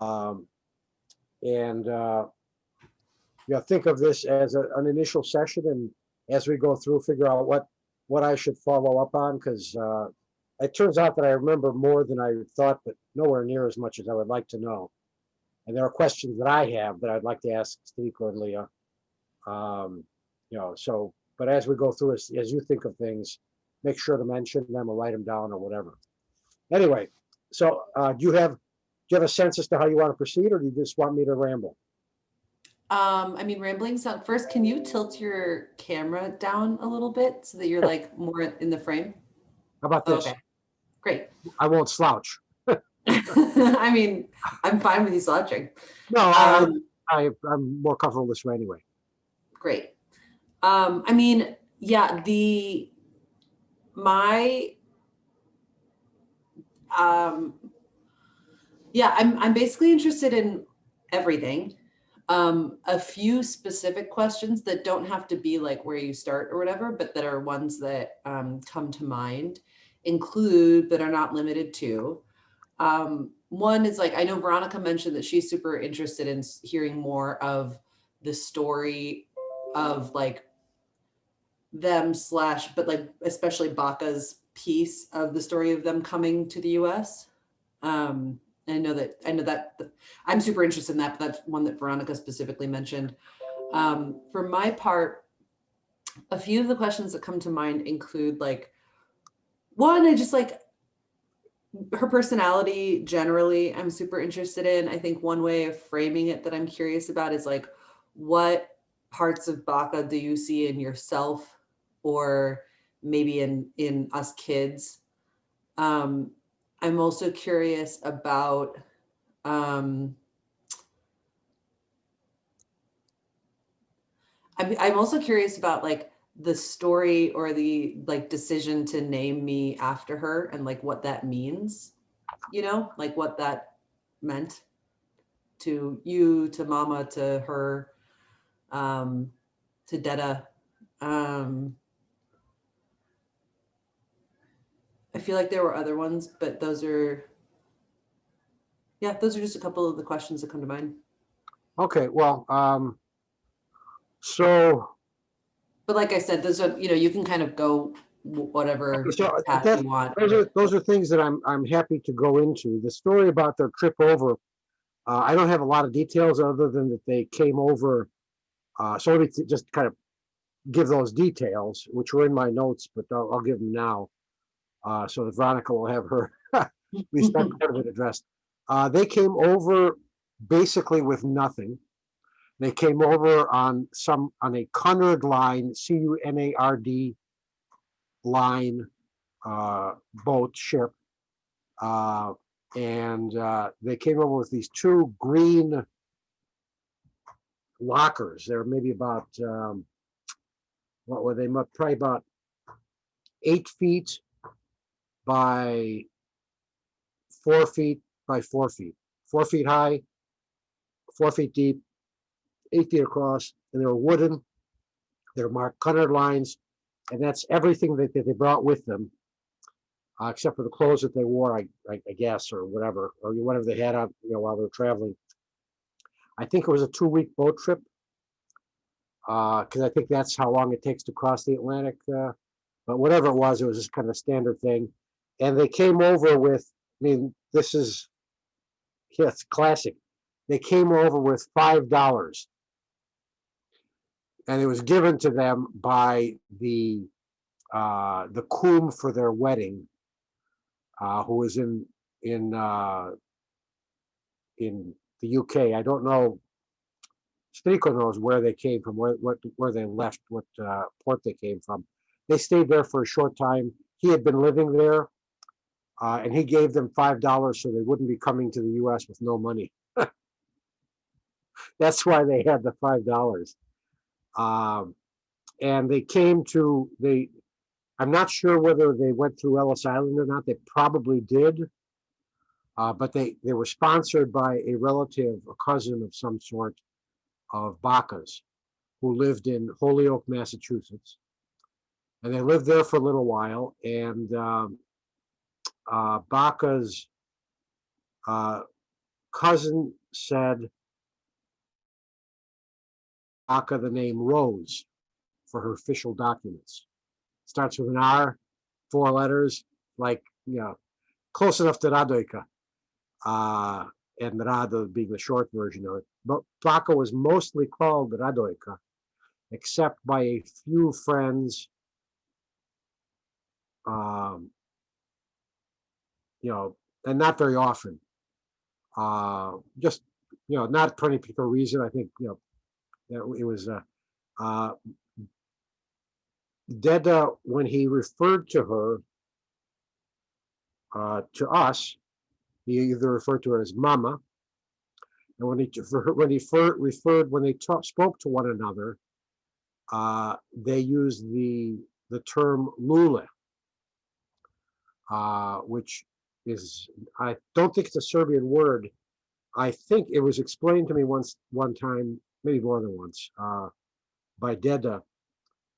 Um, and think of this as an initial session, and as we go through, figure out what I should follow up on, because it turns out that I remember more than I thought, but nowhere near as much as I would like to know. And there are questions that I have that I'd like to ask Steve and Leah. So, but as we go through, as you think of things, make sure to mention them or write them down or whatever. Anyway, so do you have a sense as to how you want to proceed, or do you just want me to ramble? I mean, rambling sound. First, can you tilt your camera down a little bit so that you're like more in the frame? How about Oh, this? okay, great. I won't slouch. I mean, I'm fine with you slouching. No, Um, I'm more comfortable this way anyway. Great. I mean, yeah, my um yeah, I'm basically interested in everything. A few specific questions that don't have to be like where you start or whatever, but that are ones that come to mind include, but are not limited to. One is like, I know Veronica mentioned that she's super interested in hearing more of the story of like them slash, but like especially Baka's piece of the story of them coming to the US. Um, I know that I'm super interested in that, but that's one that Veronica specifically mentioned. For my part, a few of the questions that come to mind include like, one, I just like her personality generally, I'm super interested in. I think one way of framing it that I'm curious about is like, what parts of Baka do you see in yourself or maybe in us kids? Um, I'm also curious about um, I'm also curious about like the story or the like decision to name me after her and like what that means, like what that meant to you, to mama, to her, um, to Detta. Um, I feel like there were other ones, but those are just a couple of the questions that come to mind. Okay, well, so But like I said, those are, you can kind of go whatever so path that you want. those are things that I'm happy to go into. The story about their trip over, I don't have a lot of details other than that they came over. So let me just kind of give those details, which were in my notes, but I'll give them now, so that Veronica will have her at least that part of it addressed. They came over basically with nothing. They came over on a Cunard line, Cunard line, boat ship, uh, and they came over with these two green lockers. They're maybe about what were they? Probably about 8 feet by 4 feet by 4 feet, 4 feet high, 4 feet deep, 8 feet across, and they were wooden. They're marked Cunard lines, and that's everything that they brought with them, except for the clothes that they wore, I guess, or whatever they had on, while they were traveling. I think it was a 2-week boat trip, because I think that's how long it takes to cross the Atlantic. But whatever it was just kind of a standard thing. And they came over with, I mean, this is, yeah, it's classic. They came over with $5, and it was given to them by the coom for their wedding, who was in the UK. I don't know. Strico knows where they came from, where they left, what port they came from. They stayed there for a short time. He had been living there, and he gave them $5 so they wouldn't be coming to the U.S. with no money. That's why they had the $5. Um, and they came to they. I'm not sure whether they went through Ellis Island or not. They probably did, but they were sponsored by a relative, a cousin of some sort of Baka's, who lived in Holyoke, Massachusetts, and they lived there for a little while. And Baka's uh, cousin said Baka the name Rose for her official documents. Starts with an R, 4 letters, like, close enough to Radoika, and Rado being the short version of it. But Baka was mostly called Radoika, except by a few friends, um, and not very often. Just, not for any particular reason. I think, it was Deda, when he referred to her, to us, he either referred to her as Mama, and when they spoke to one another, they used the term Lule, which is, I don't think it's a Serbian word. I think it was explained to me one time, maybe more than once, by Deda,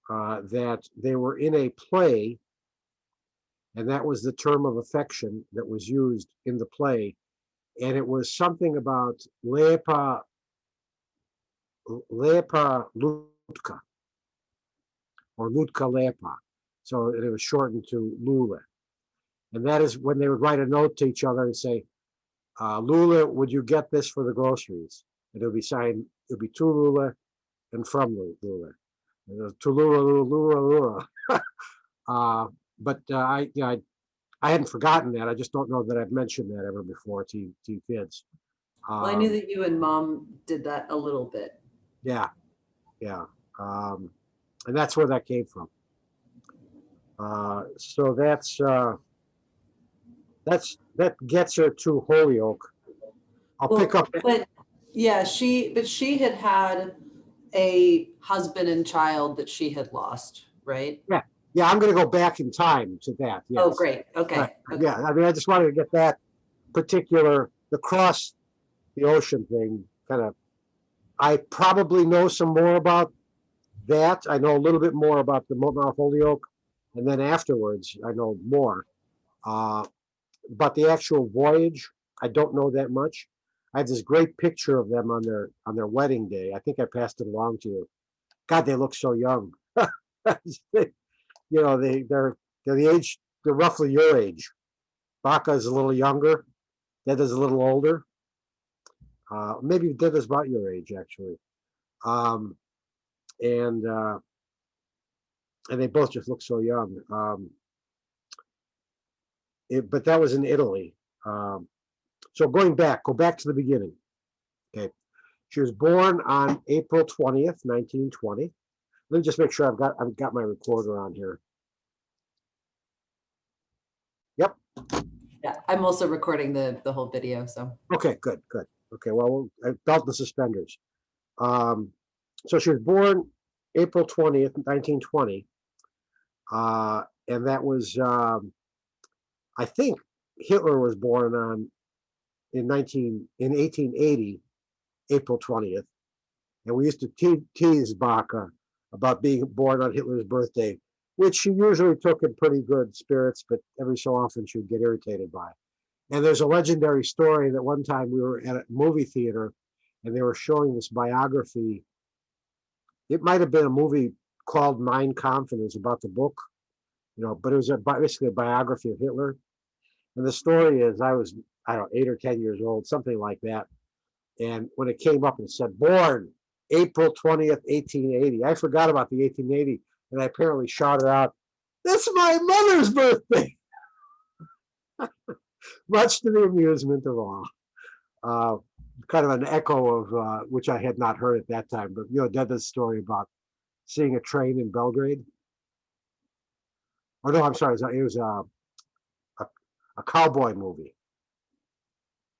that they were in a play, and that was the term of affection that was used in the play, and it was something about Lepa Lutka, or Lutka Lepa. So it was shortened to Lule. And that is when they would write a note to each other and say, Lule, would you get this for the groceries? And it would be signed, it would be to Lule and from Lule. To Lule. But I hadn't forgotten that. I just don't know that I've mentioned that ever before to you kids. Well, I knew that you and Mom did that a little bit. Yeah. And that's where that came from. So that gets her to Holyoke. I'll pick up. But yeah, she had a husband and child that she had lost, right? Yeah, I'm going to go back in time to that. Yes. Oh, great. Okay. Yeah, I mean, I just wanted to get that particular, the cross the ocean thing kind of. I probably know some more about that. I know a little bit more about the Mount Holyoke, and then afterwards I know more. But the actual voyage, I don't know that much. I have this great picture of them on their wedding day. I think I passed it along to you. God, they look so young. They're the age, they're roughly your age. Baka is a little younger. Deda's a little older. Maybe Deda's about your age, actually. And they both just look so young. But that was in Italy. So go back to the beginning. Okay, she was born on April 20th, 1920. Let me just make sure I've got my recorder on here. Yep. Yeah, I'm also recording the whole video. So. Okay, good. Okay, well, belt the suspenders. So she was born April 20th, 1920, and that was, I think Hitler was born in 1880, April 20th, and we used to tease Baka about being born on Hitler's birthday, which she usually took in pretty good spirits, but every so often she would get irritated by. And there's a legendary story that one time we were at a movie theater and they were showing this biography. It might have been a movie called Mein Kampf, and it was about the book, but it was basically a biography of Hitler. And the story is, I don't know, 8 or 10 years old, something like that. And when it came up and said, born April 20th, 1880, I forgot about the 1880, and I apparently shouted out, "That's my mother's birthday!" Much to the amusement of all. Kind of an echo of which I had not heard at that time, but Deda's story about seeing a train in Belgrade. Oh no, I'm sorry, it was a cowboy movie.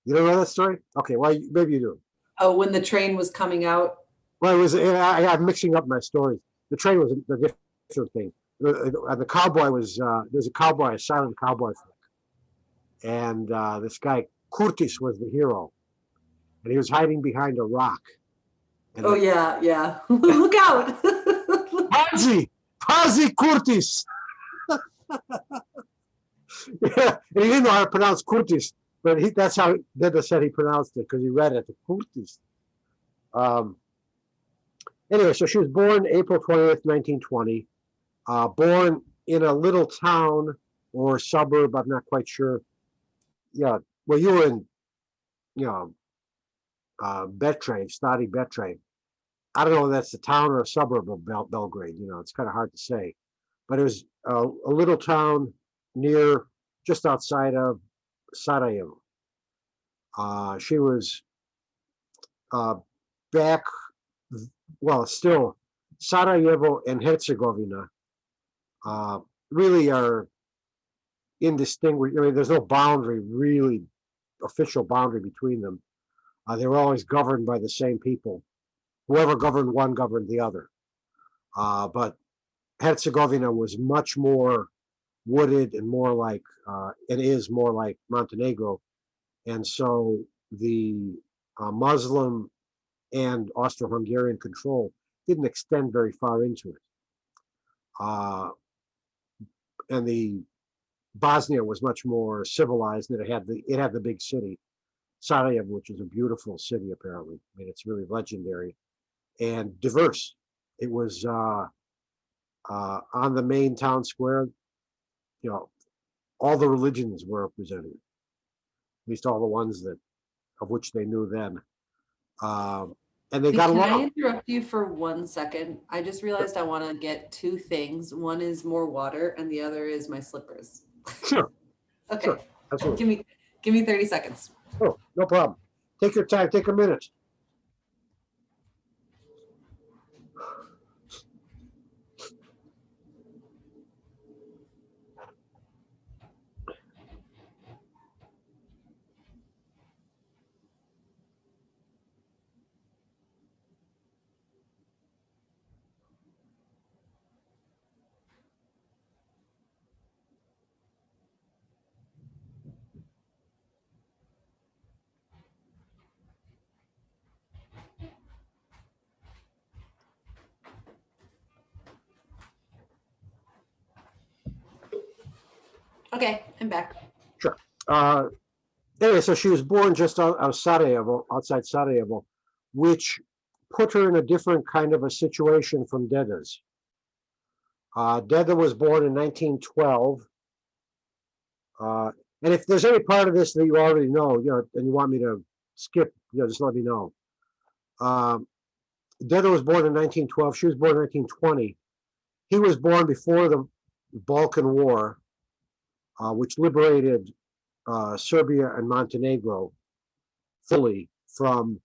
You don't know that story? Okay, well, maybe you do. Oh, when the train was coming out? Well, it was. I'm mixing up my stories. The train was the different thing. The cowboy was. There's a cowboy, a silent cowboy flick, and this guy Curtis was the hero, and he was hiding behind a rock. And yeah. Look out! Pazi Curtis. Yeah, and he didn't know how to pronounce Curtis, but that's how Deda said he pronounced it because he read it. Kurtis. Um, anyway, so she was born April 20th, 1920. Born in a little town or suburb, I'm not quite sure. Yeah, well, you were in, you know, Belgrade, Stadi Belgrade. I don't know if that's the town or a suburb of Belgrade. It's kind of hard to say. But it was a little town near, just outside of Sarajevo. She was uh, back, well, still, Sarajevo and Herzegovina uh, really are indistinguishable. I mean, there's no boundary, really official boundary between them. They were always governed by the same people. Whoever governed one governed the other. But Herzegovina was much more wooded and more like, it is more like Montenegro. And so the Muslim and Austro-Hungarian control didn't extend very far into it. And the Bosnia was much more civilized, and it had the big city, Sarajevo, which is a beautiful city apparently. I mean, it's really legendary and diverse. It was on the main town square. All the religions were represented, at least all the ones of which they knew then. And they got Can I along. interrupt you for 1 second? I just realized I want to get two things. One is more water, and the other is my slippers. Sure, Okay. sure, absolutely. Give me 30 seconds. Oh, no problem. Take your time. Take a minute. Okay, I'm back. Sure. Anyway, so she was born just outside Sarajevo, which put her in a different kind of a situation from Deda's. Deda was born in 1912. And if there's any part of this that you already know, and you want me to skip, just let me know. Deda was born in 1912. She was born in 1920. He was born before the Balkan War, which liberated Serbia and Montenegro fully from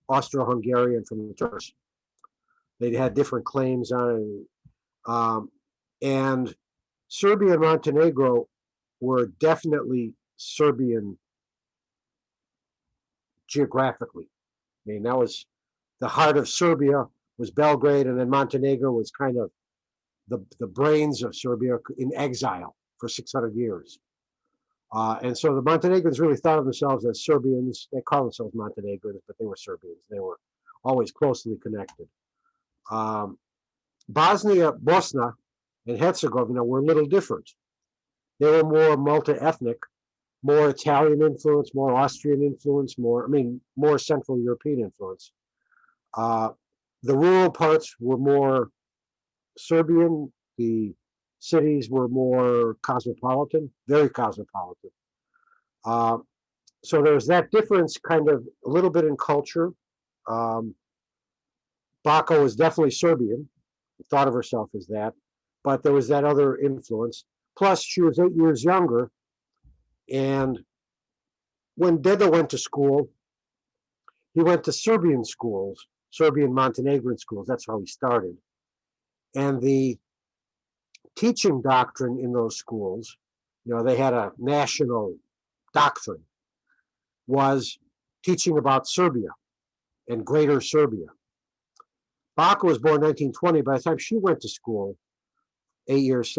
Austro-Hungarian, from the Turks. They had different claims on it. And Serbia and Montenegro were definitely Serbian geographically. I mean, that was the heart of Serbia was Belgrade, and then Montenegro was kind of the brains of Serbia in exile for 600 years. And so the Montenegrins really thought of themselves as Serbians. They call themselves Montenegrins, but they were Serbians. They were always closely connected. Bosnia and Herzegovina were a little different. They were more multi-ethnic, more Italian influence, more Austrian influence, more Central European influence. The rural parts were more Serbian. The cities were more cosmopolitan, very cosmopolitan. So there's that difference, kind of a little bit in culture. Baka was definitely Serbian, thought of herself as that, but there was that other influence. Plus, she was 8 years younger, and when Deda went to school, he went to Serbian schools, Serbian Montenegrin schools. That's how he started. And the teaching doctrine in those schools, they had a national doctrine, was teaching about Serbia and Greater Serbia. Baka was born in 1920. By the time she went to school, 7 years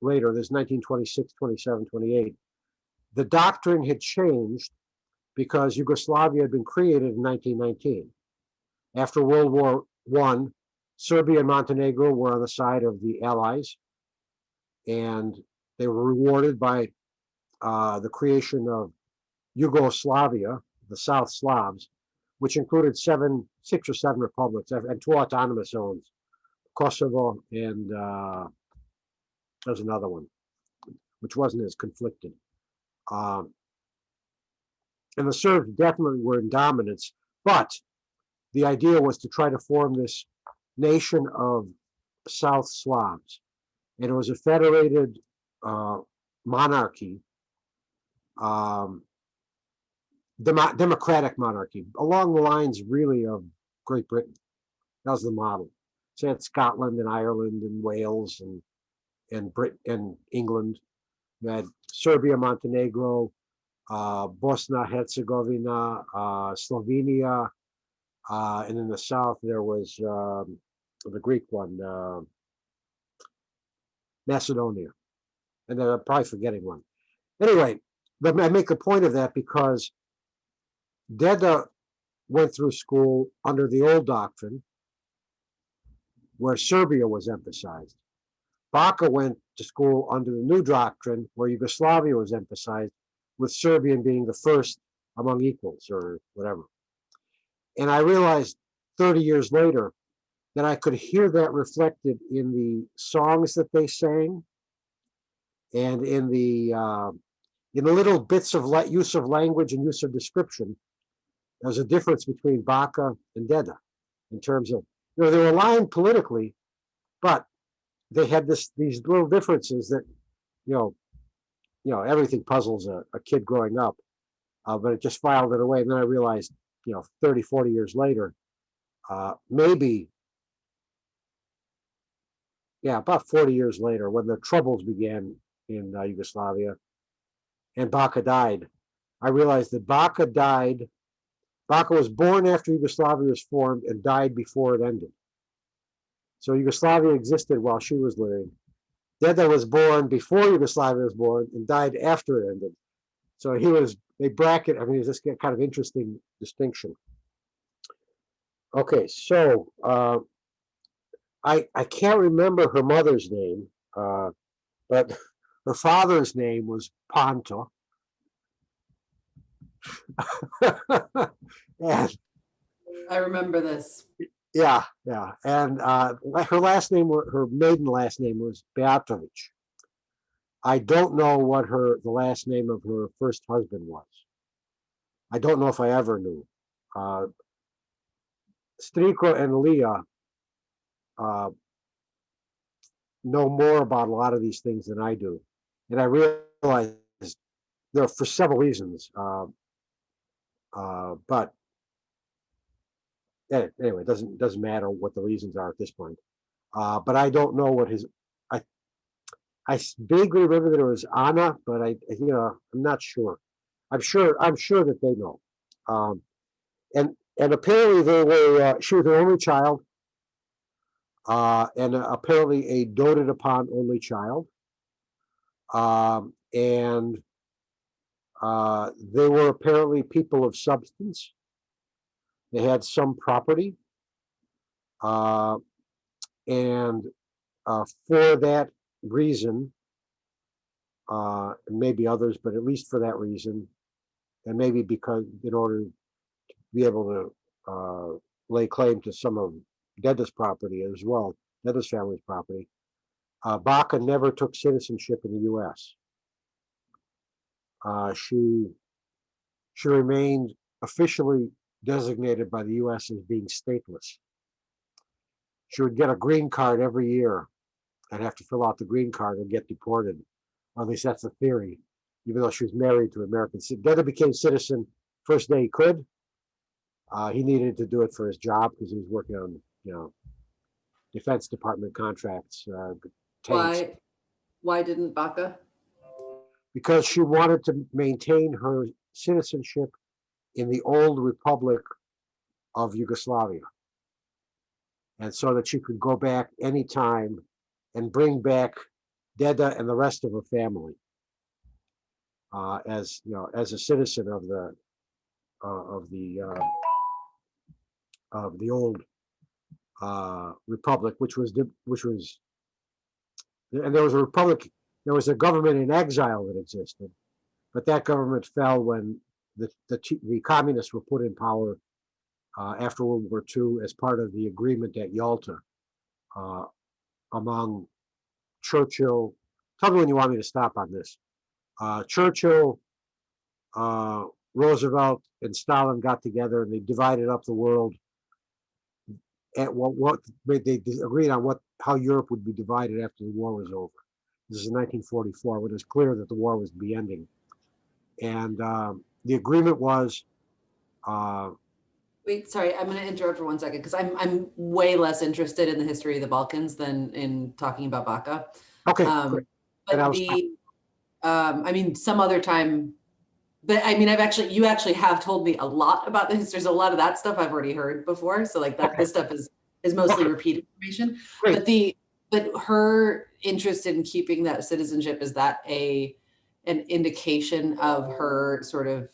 later, there's 1926, 27, 28, the doctrine had changed because Yugoslavia had been created in 1919. After World War I, Serbia and Montenegro were on the side of the Allies, and they were rewarded by the creation of Yugoslavia, the South Slavs, which included 6 or 7 republics and 2 autonomous zones, Kosovo and there's another one, which wasn't as conflicted. Um, and the Serbs definitely were in dominance, but the idea was to try to form this nation of South Slavs. And it was a federated monarchy, um, democratic monarchy, along the lines really of Great Britain. That was the model. So you had Scotland and Ireland and Wales and and England. You had Serbia, Montenegro, Bosnia, Herzegovina, Slovenia, and in the south there was the Greek one, Macedonia, and then I'm probably forgetting one. Anyway, I make a point of that because Deda went through school under the old doctrine, where Serbia was emphasized. Baka went to school under the new doctrine, where Yugoslavia was emphasized, with Serbia being the first among equals or whatever. And I realized 30 years later that I could hear that reflected in the songs that they sang and in the little bits of use of language and use of description. There's a difference between Baka and Deda in terms of, they were aligned politically, but they had these little differences that, everything puzzles a kid growing up, but it just filed it away. And then I realized, 30, 40 years later, maybe, about 40 years later, when the troubles began in Yugoslavia and Baka died, I realized that Baka died. Baka was born after Yugoslavia was formed and died before it ended. So Yugoslavia existed while she was living. Deda was born before Yugoslavia was born and died after it ended. So they bracket, it's this kind of interesting distinction. Okay, so I can't remember her mother's name, but her father's name was Ponto. And I remember this. yeah. And her maiden last name was Beatovic. I don't know what the last name of her first husband was. I don't know if I ever knew. Striko and Leah know more about a lot of these things than I do. And I realize for several reasons. But anyway, it doesn't matter what the reasons are at this point. But I don't know what I vaguely remember that it was Anna, but I'm not sure. I'm sure that they know. And apparently she was the only child, and apparently a doted upon only child. And they were apparently people of substance. They had some property, and for that reason, and maybe others, but at least for that reason, and maybe because in order to be able to lay claim to some of Deda's property as well, Deda's family's property, Baka never took citizenship in the U.S. She remained officially designated by the U.S. as being stateless. She would get a green card every year and have to fill out the green card and get deported. Or at least that's the theory, even though she was married to an American. Deda became citizen first day he could. He needed to do it for his job because he was working on, Defense Department contracts, tanks. Why didn't Baka? Because she wanted to maintain her citizenship in the old Republic of Yugoslavia. And so that she could go back anytime and bring back Deda and the rest of her family as a citizen of the old republic, which was and there was a republic. There was a government in exile that existed, but that government fell when the communists were put in power after World War II as part of the agreement at Yalta uh, among Churchill. Tell me when you want me to stop on this. Churchill, uh, Roosevelt, and Stalin got together and they divided up the world. At what they agreed on what how Europe would be divided after the war was over. This is 1944, when it was clear that the war was be ending, and the agreement was. Uh, Wait, sorry, I'm going to interrupt for 1 second because I'm way less interested in the history of the Balkans than in talking about Baka. okay, great. And I But was I mean, some other time. But I mean, you actually have told me a lot about this. There's a lot of that stuff I've already heard before. So like that, okay, this stuff is mostly okay, repeated information. great. But her interest in keeping that citizenship, is that an indication of her sort of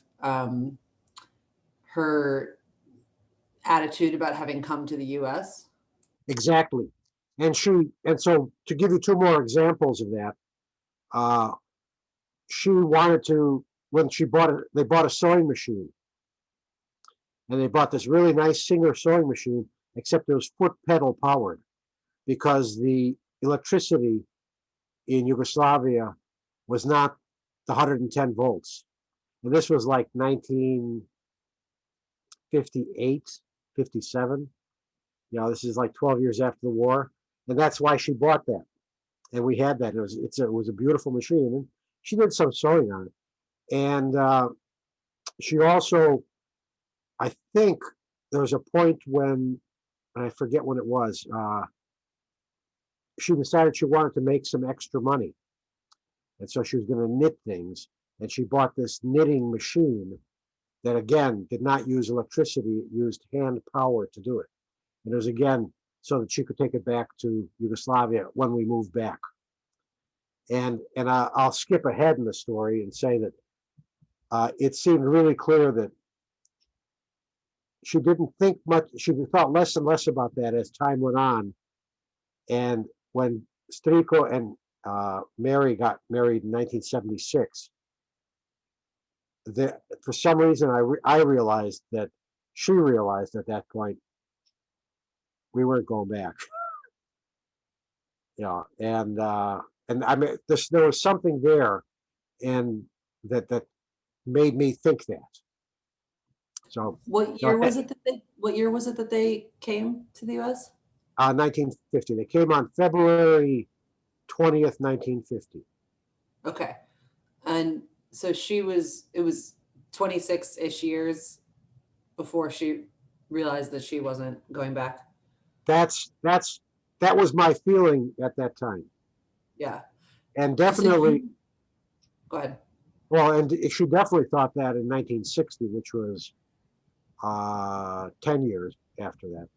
her attitude about having come to the U.S.? Exactly. And so to give you two more examples of that, uh, she wanted to when she bought it, they bought a sewing machine, and they bought this really nice Singer sewing machine, except it was foot pedal powered because the electricity in Yugoslavia was not the 110 volts. And this was like 1958, 57. This is like 12 years after the war. And that's why she bought that. And we had that. It was a beautiful machine. And she did some sewing on it. And she also, I think there was a point when, and I forget when it was, she decided she wanted to make some extra money. And so she was going to knit things. And she bought this knitting machine that, again, did not use electricity. It used hand power to do it. And it was, again, so that she could take it back to Yugoslavia when we moved back. And I'll skip ahead in the story and say that it seemed really clear that she didn't think much. She thought less and less about that as time went on. And when Striko and Mary got married in 1976, for some reason I realized that she realized at that point we weren't going back. And I mean, there was something there, and that made me think that. So, What uh, year was it that they came to the U.S.? 1950. They came on February 20th, 1950. Okay. And so it was 26-ish years before she realized that she wasn't going back. That was my feeling at that time, Yeah. and And so definitely, go ahead. well, and she definitely thought that in 1960, which was 10 years after that.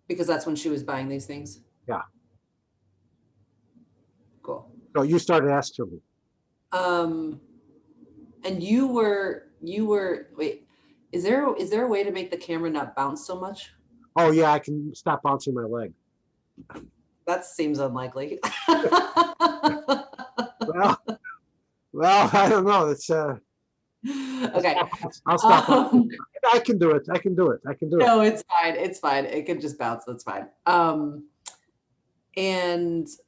Because that's when she was buying these things. Yeah. Cool. So you started asking me. And you were wait, is there a way to make the camera not bounce so much? Oh yeah, I can stop bouncing my leg. That seems unlikely. Well, well, I don't know. It's Okay. I'll stop. Um, I can do it. I can do it. I can do it. no, it's fine. It's fine. It can just bounce. That's fine. And so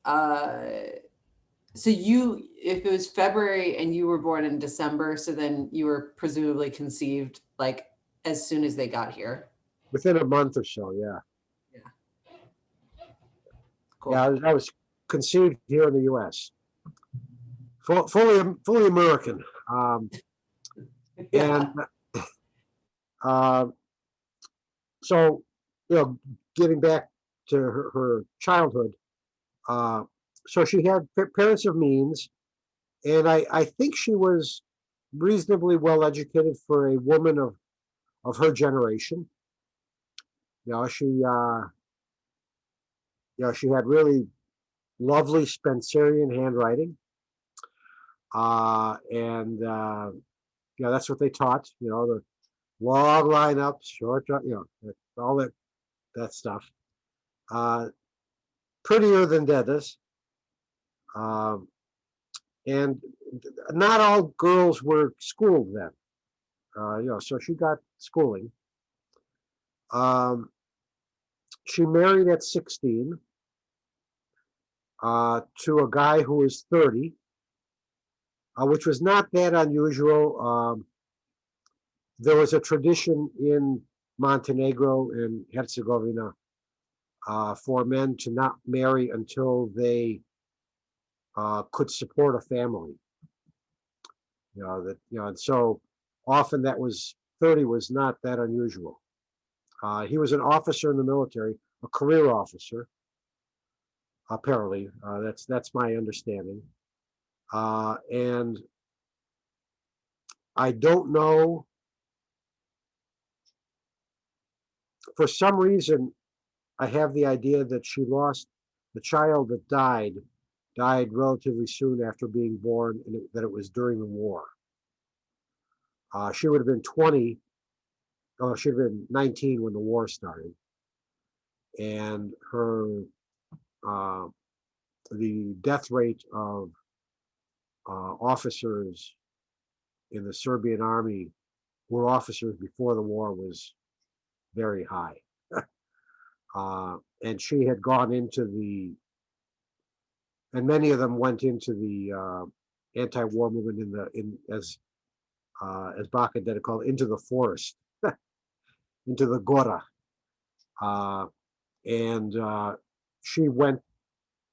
if it was February and you were born in December, so then you were presumably conceived like as soon as they got here. Within a month or so, yeah. Yeah. Yeah, Cool. I was conceived here in the U.S. Fully American. Yeah. And uh, so, getting back to her childhood, uh, so she had parents of means, and I think she was reasonably well educated for a woman of her generation. You know, she had really lovely Spencerian handwriting, and that's what they taught. The long lineups, short, all that stuff. Uh, Prettier than Deda's, um, and not all girls were schooled then. So she got schooling. Um, she married at 16 to a guy who was 30, which was not that unusual. There was a tradition in Montenegro and Herzegovina for men to not marry until they could support a family. And so often that was 30 was not that unusual. He was an officer in the military, a career officer, apparently. That's my understanding. And I don't know, for some reason, I have the idea that she lost the child that died relatively soon after being born, and that it was during the war. She would have been 20. Oh, she'd have been 19 when the war started, and uh, the death rate of officers in the Serbian army who were officers before the war was very high. And she had gone into and many of them went into the anti-war movement as Baka did it, called into the forest, into the Gora. Uh, and she went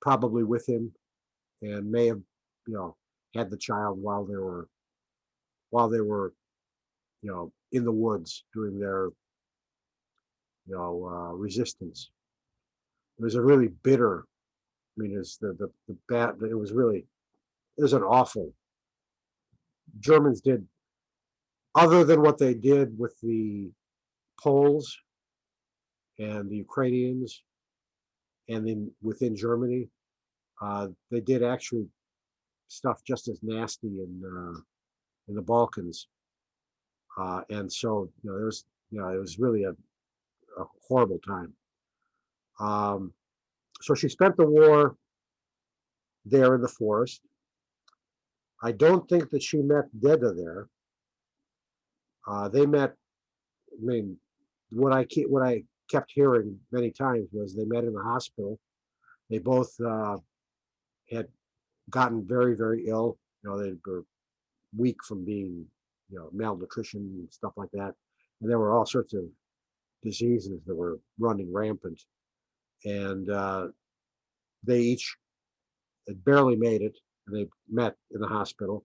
probably with him and may have, had the child while they were, in the woods doing their, resistance. It was a really bitter. I mean, it's the bad. It was really, it was an awful. Germans did, other than what they did with the Poles and the Ukrainians, and then within Germany, they did actually stuff just as nasty in the Balkans. And so, it was really a horrible time. So she spent the war there in the forest. I don't think that she met Deda there. They met. I mean, what I kept hearing many times was they met in the hospital. They both had gotten very, very ill. They were weak from being, malnutrition and stuff like that, and there were all sorts of diseases that were running rampant. And they each had barely made it. And they met in the hospital,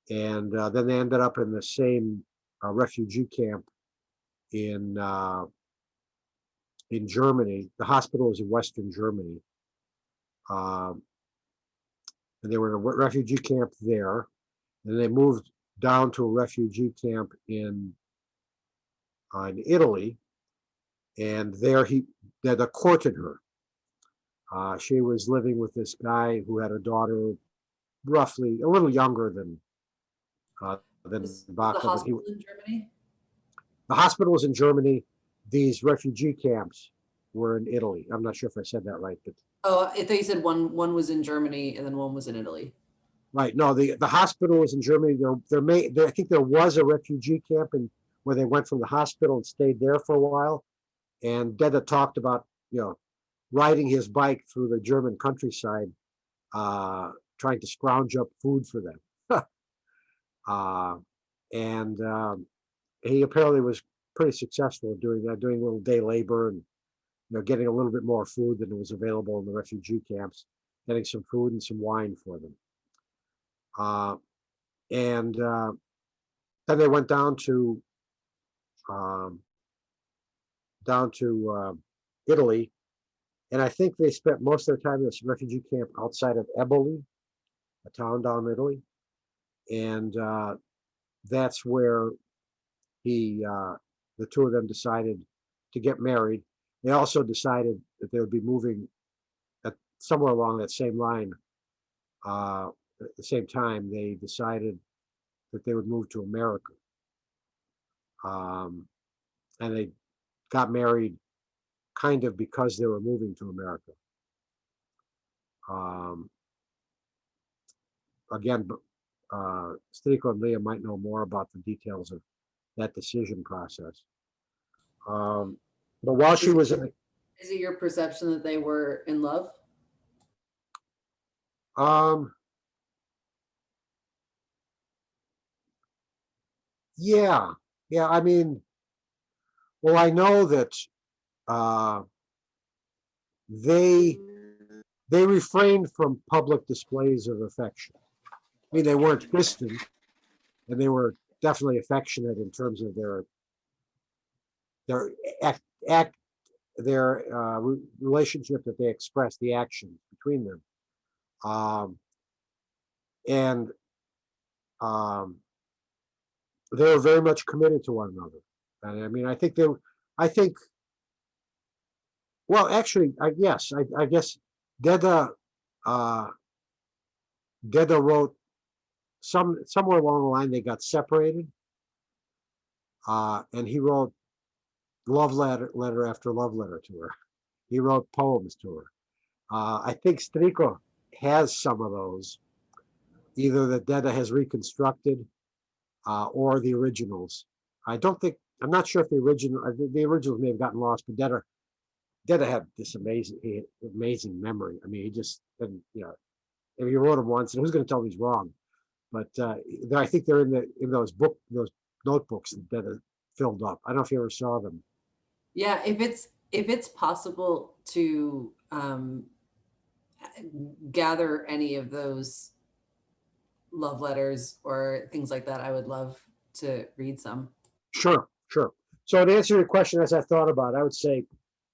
and then they ended up in the same refugee camp in uh, in Germany. The hospital was in Western Germany, um, and they were in a refugee camp there. And they moved down to a refugee camp in Italy, and there they courted her. She was living with this guy who had a daughter, roughly a little younger than Was the Baka, but hospital in Germany? the hospital was in Germany. These refugee camps were in Italy. I'm not sure if I said that right, but Oh, I thought you said one was in Germany and then one was in Italy. right. No, the hospital was in Germany. I think there was a refugee camp where they went from the hospital and stayed there for a while. And Deda talked about, riding his bike through the German countryside, trying to scrounge up food for them. uh, and he apparently was pretty successful at doing that, doing a little day labor and, getting a little bit more food than was available in the refugee camps, getting some food and some wine for them. Uh, and then they went um, down to Italy, and I think they spent most of their time in this refugee camp outside of Eboli, a town down in Italy, and that's where the two of them decided to get married. They also decided that they would be moving somewhere along that same line. At the same time, they decided that they would move to America, um, and they got married kind of because they were moving to America. Um, Again, Strico and Leah might know more about the details of that decision process. But while she Is, was in is it your perception that they were in love? yeah, yeah. I mean, well, I know that uh, they they refrained from public displays of affection. I mean, they weren't distant, and they were definitely affectionate in terms of their act, act their relationship that they expressed, the actions between them, um, and um, they were very much committed to one another. And I mean, I think, well, actually, I guess Deda, uh, Deda wrote somewhere along the line they got separated, and he wrote letter after love letter to her. He wrote poems to her. I think Strico has some of those, either that Deda has reconstructed or the originals. I don't think I'm not sure if the originals may have gotten lost, but Deda had this amazing memory. I mean, he just and if you wrote them once, and who's going to tell me he's wrong? But I think they're in those notebooks that Deda filled up. I don't know if you ever saw them. Yeah, if it's possible to gather any of those love letters or things like that, I would love to read some. Sure, sure. So to answer your question, as I thought about it, I would say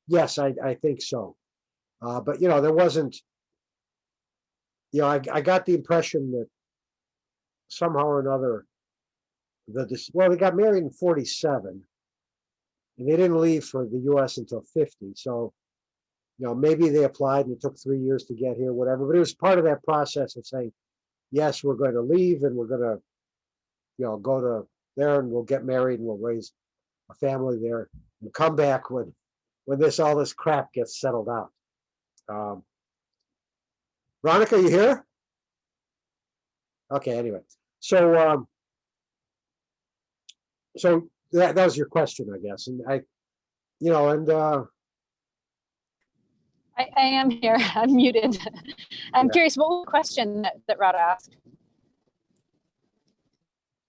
yes, I think so. But there wasn't. I got the impression that somehow or another, they got married in 47, and they didn't leave for the U.S. until 50. So maybe they applied and it took 3 years to get here, whatever. But it was part of that process of saying, yes, we're going to leave and we're going to, go to there and we'll get married and we'll raise a family there and come back when all this crap gets settled out. Um, Veronica, you here? Okay. Anyway, so that was your question, I guess, and and I am here. I'm muted. I'm yeah. curious, what was the question that Rada asked?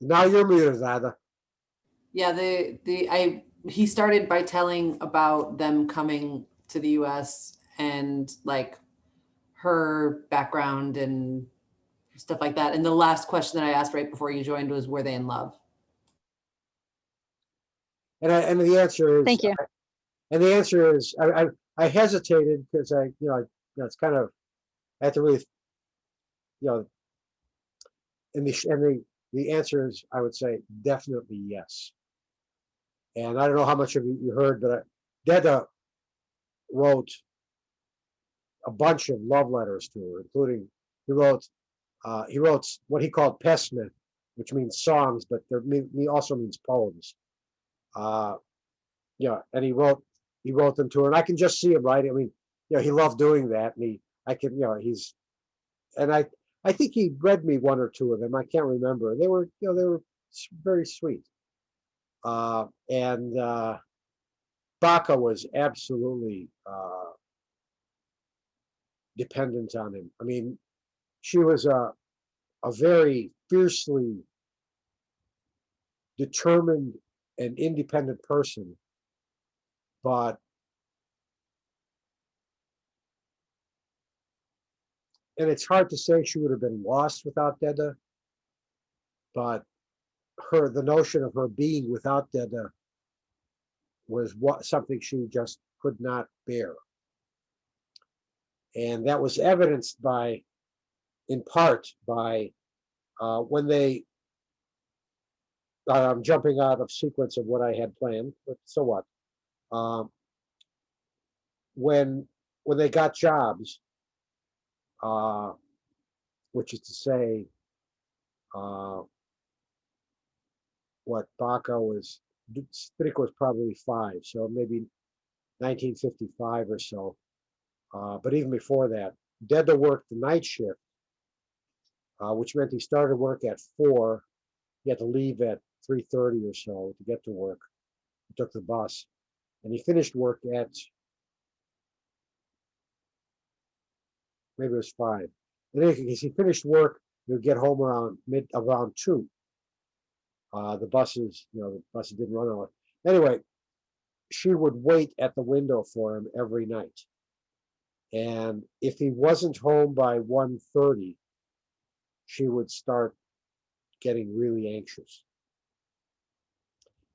Now you're muted, Ada. Yeah, he started by telling about them coming to the US and like her background and stuff like that. And the last question that I asked right before you joined was, were they in love? And the answer is, Thank you. And the answer is, I hesitated because it's kind of, I have to really, you know, the answer is, I would say definitely yes. And I don't know how much of you heard, but Deda wrote a bunch of love letters to her, including he wrote what he called pesme, which means songs, but he also means poems. Uh, and he wrote them to her, and I can just see him writing. I mean, he loved doing that, and I think he read me one or two of them. I can't remember. They were very sweet. And Baka was absolutely dependent on him. I mean, she was a very fiercely determined and independent person, but and it's hard to say she would have been lost without Deda, but the notion of her being without Deda was something she just could not bear. And that was evidenced in part by when I'm jumping out of sequence of what I had planned, but so what? Um, when they got jobs, uh, which is to say, uh, what Baka Strick was probably 5, so maybe 1955 or so. But even before that, Deda worked the night shift which meant he started work at 4. He had to leave at 3:30 or so to get to work. He took the bus, and he finished work at maybe it was 5. In any case, he finished work. He would get home around 2. The buses, the buses didn't run on. Anyway, she would wait at the window for him every night. And if he wasn't home by 1:30, she would start getting really anxious.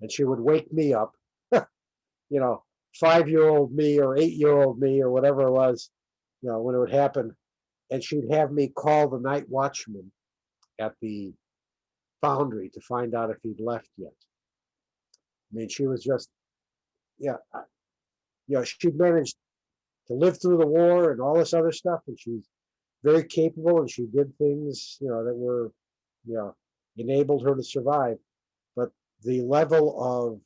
And she would wake me up, 5-year-old me or 8-year-old me or whatever it was, when it would happen. And she'd have me call the night watchman at the foundry to find out if he'd left yet. I mean, she was just, she'd managed to live through the war and all this other stuff, and she's very capable, and she did things, that were, enabled her to survive. But the level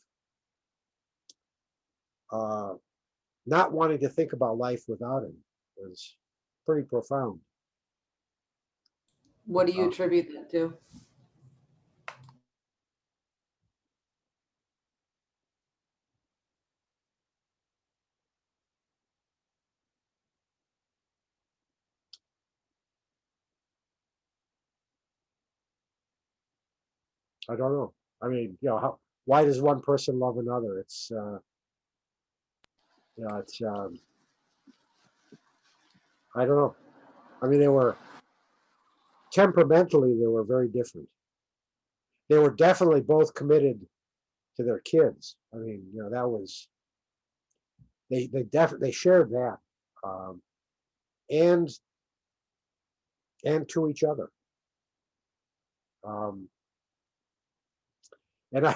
of not wanting to think about life without him was pretty profound. What do you attribute that to? I don't know. I mean, why does one person love another? It's I don't know. I mean, temperamentally, they were very different. They were definitely both committed to their kids. I mean, that was, they shared that, and to each other. And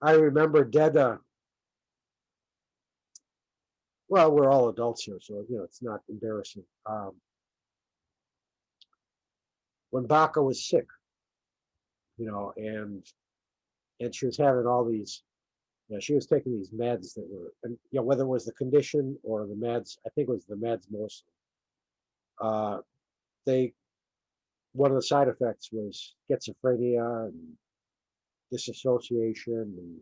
I remember Deda. Well, we're all adults here, so it's not embarrassing. When Baka was sick, and she was having all these, she was taking these meds that were, and whether it was the condition or the meds, I think it was the meds mostly. One of the side effects was schizophrenia and disassociation and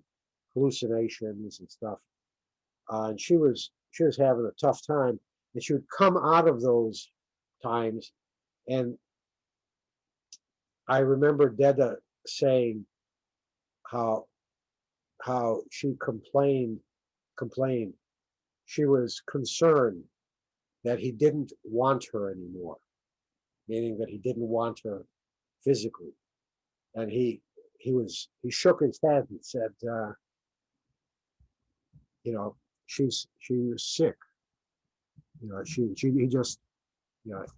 hallucinations and stuff. And she was having a tough time, and she would come out of those times. And I remember Deda saying how she complained. She was concerned that he didn't want her anymore, meaning that he didn't want her physically. And he shook his head and said, she was sick. He just, that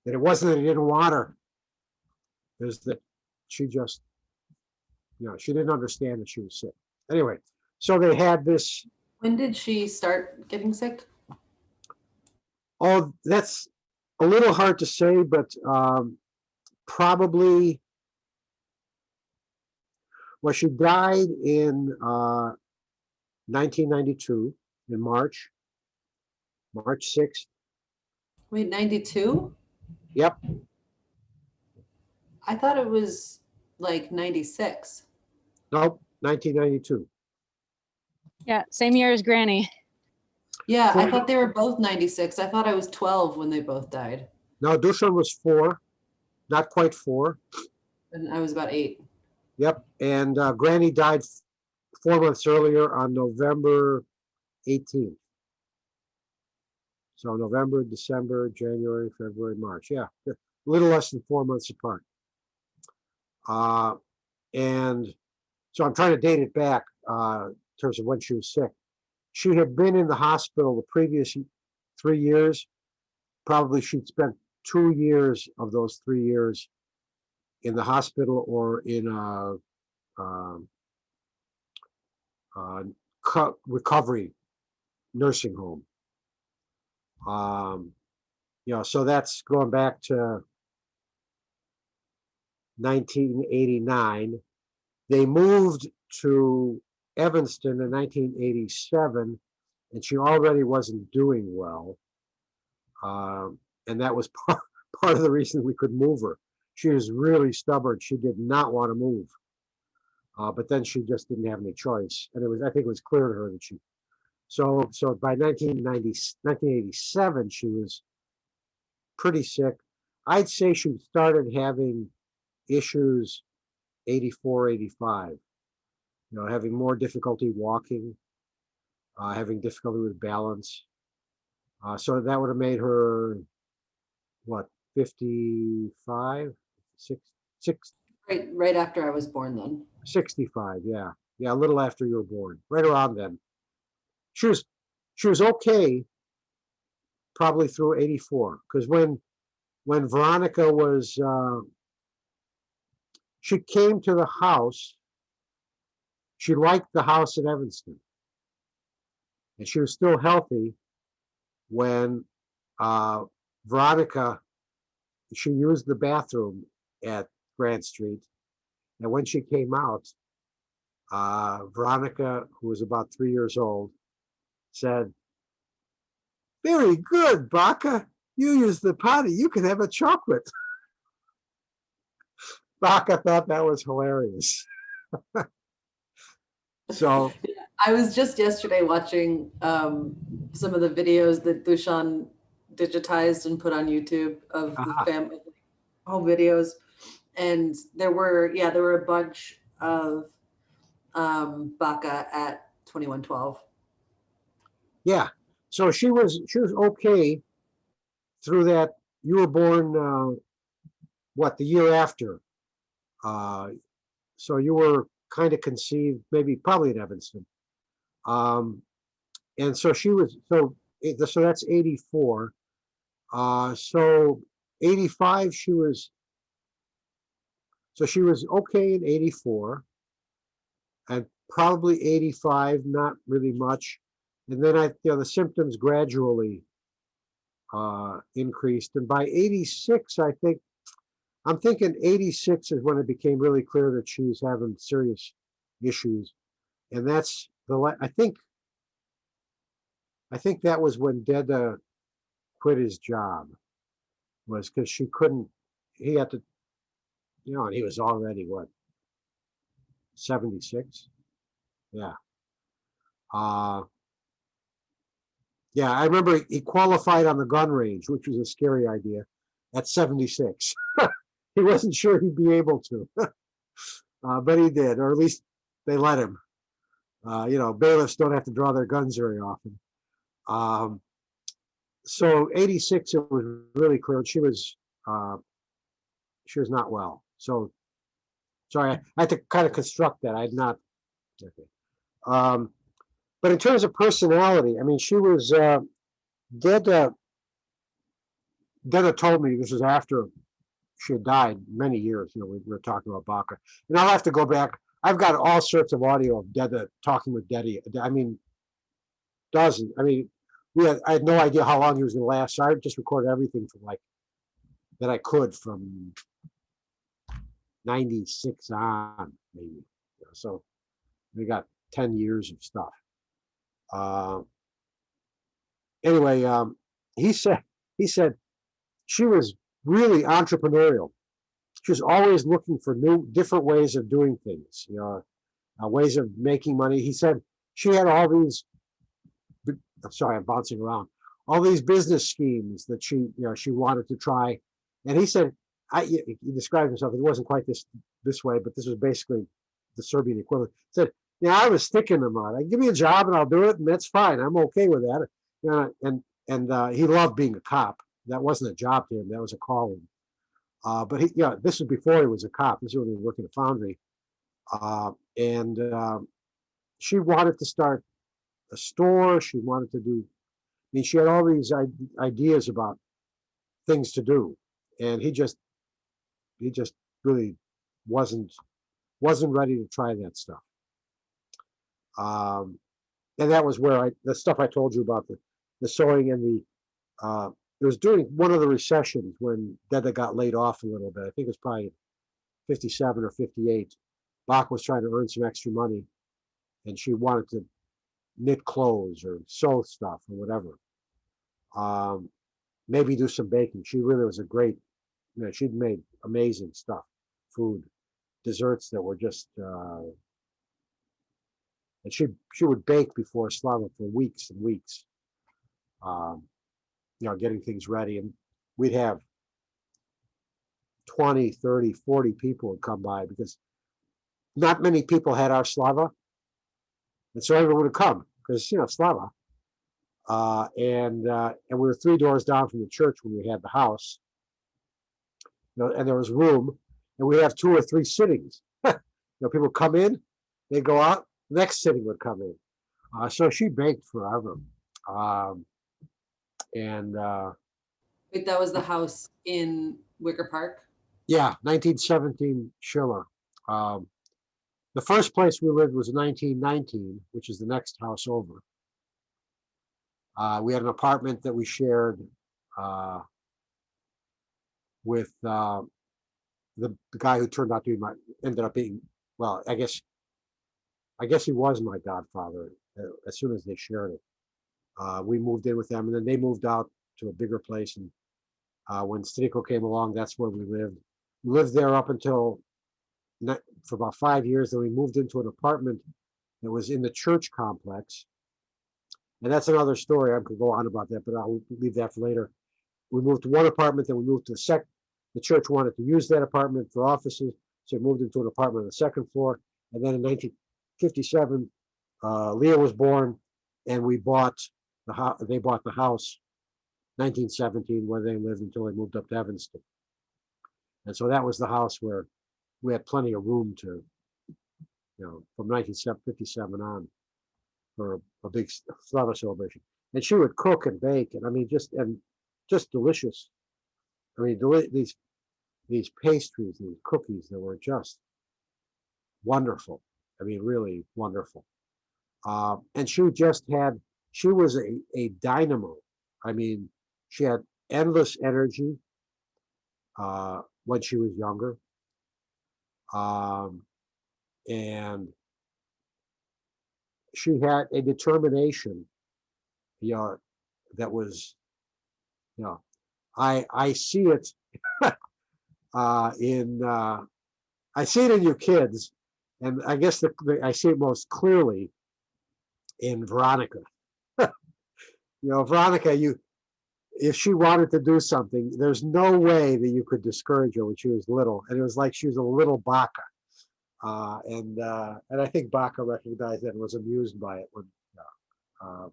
it wasn't that he didn't want her. It was that she just, she didn't understand that she was sick. Anyway, so they had this. When did she start getting sick? Oh, that's a little hard to say, but probably, well, she died in 1992 in March 6th. Wait, 92? Yep. I thought it was like 96. Nope, 1992. Yeah, same year as Granny. Yeah, I thought they were both 96. I thought I was 12 when they both died. No, Dushan was 4, not quite 4. And I was about 8. Yep, and Granny died 4 months earlier on November 18th. So November, December, January, February, March. Yeah, a little less than 4 months apart. And so I'm trying to date it back in terms of when she was sick. She had been in the hospital the previous 3 years. Probably she'd spent 2 years of those 3 years in the hospital or in a recovery nursing home. So that's going back to 1989. They moved to Evanston in 1987, and she already wasn't doing well. And that was part of the reason we could move her. She was really stubborn. She did not want to move. But then she just didn't have any choice. And I think it was clear to her that so by 1987, she was pretty sick. I'd say she started having issues 84, 85, having more difficulty walking, having difficulty with balance. So that would have made her, what, 55, six, Right after I was born then. 65, yeah. Yeah, a little after you were born, right around then. She was okay probably through 84, because when Veronica was, she came to the house, she liked the house in Evanston, and she was still healthy when Veronica, she used the bathroom at Grant Street, and when she came out, Veronica, who was about 3 years old, said, "Very good, Baka. You use the potty. You can have a chocolate." Baka thought that was hilarious. So I was just yesterday watching some of the videos that Dushan digitized and put on YouTube of the family home videos, and there were a bunch of Baka at 2112. yeah, so she was okay through that. You were born the year after? So you were kind of conceived, probably in Evanston. And so she was so that's 84. So 85 she was okay in 84, and probably 85 not really much, and then the symptoms gradually increased, and by 86 I'm thinking 86 is when it became really clear that she was having serious issues, and that's I think that was when Deda quit his job, was because she couldn't. He had to, and he was already what, 76? Yeah. Uh, yeah, I remember he qualified on the gun range, which was a scary idea, at 76. He wasn't sure he'd be able to, but he did, or at least they let him. Bailiffs don't have to draw their guns very often. So 86, it was really clear she was not well. So sorry, I had to kind of construct that. I had not. Okay. But in terms of personality, I mean, she was Deda told me, this was after she had died many years. We were talking about Baka, and I'll have to go back. I've got all sorts of audio of Deda talking with Dedi. I mean, dozens. I mean, I had no idea how long he was going to last, so I just recorded everything from that I could from 96 on, maybe. So we got 10 years of stuff. Anyway, he said she was really entrepreneurial. She was always looking for different ways of doing things, ways of making money. He said she had all these. I'm sorry, I'm bouncing around. All these business schemes that she wanted to try, and he said, he described himself. It wasn't quite this way, but this was basically the Serbian equivalent. He said, I was sticking them on. Give me a job and I'll do it, and that's fine. I'm okay with that. And he loved being a cop. That wasn't a job to him. That was a calling. But this was before he was a cop. This is when he was working at a foundry. And she wanted to start a store. She wanted to do. I mean, she had all these ideas about things to do, and he just really wasn't ready to try that stuff. And that was where the stuff I told you about the sewing and it was during one of the recessions when Deda got laid off a little bit. I think it was probably 57 or 58. Bach was trying to earn some extra money, and she wanted to knit clothes or sew stuff or whatever. Maybe do some baking. She really was a great You know, she'd made amazing stuff, food, desserts that were just, and she would bake before Slava for weeks and weeks, um, you know, getting things ready. And we'd have 20, 30, 40 people would come by because not many people had our Slava. And so everyone would come because, you know, Slava. And we were 3 doors down from the church when we had the house. You know, and there was room, and we have 2 or 3 sittings. You know, people come in, they go out, next sitting would come in. So she baked forever. Um, and Wait, that was the house in Wicker Park? Yeah, 1917 Schiller. Um, the first place we lived was 1919, which is the next house over. We had an apartment that we shared uh, with the guy who turned out to be ended up being, well, I guess he was my godfather as soon as they shared it. We moved in with them, and then they moved out to a bigger place. And when Strico came along, that's where we lived. We lived there up until for about 5 years. Then we moved into an apartment that was in the church complex. And that's another story. I could go on about that, but I'll leave that for later. We moved to one apartment, then we moved to the church wanted to use that apartment for offices, so we moved into an apartment on the second floor. And then in 1957, Leah was born, and we bought the house. They bought the house, 1917, where they lived until they moved up to Evanston. And so that was the house where we had plenty of room to, you know, from 1957 on for a big Slava celebration. And she would cook and bake, and I mean, just delicious. I mean, these pastries, these cookies that were just wonderful. I mean, really wonderful. And she was a dynamo. I mean, she had endless energy when she was younger. Um, and she had a determination, you know, that was, you know, I see it in I see it in your kids, and I guess I see it most clearly in Veronica. You know, Veronica, if she wanted to do something, there's no way that you could discourage her when she was little, and it was like she was a little Baka. And I think Baka recognized that and was amused by it when. Uh,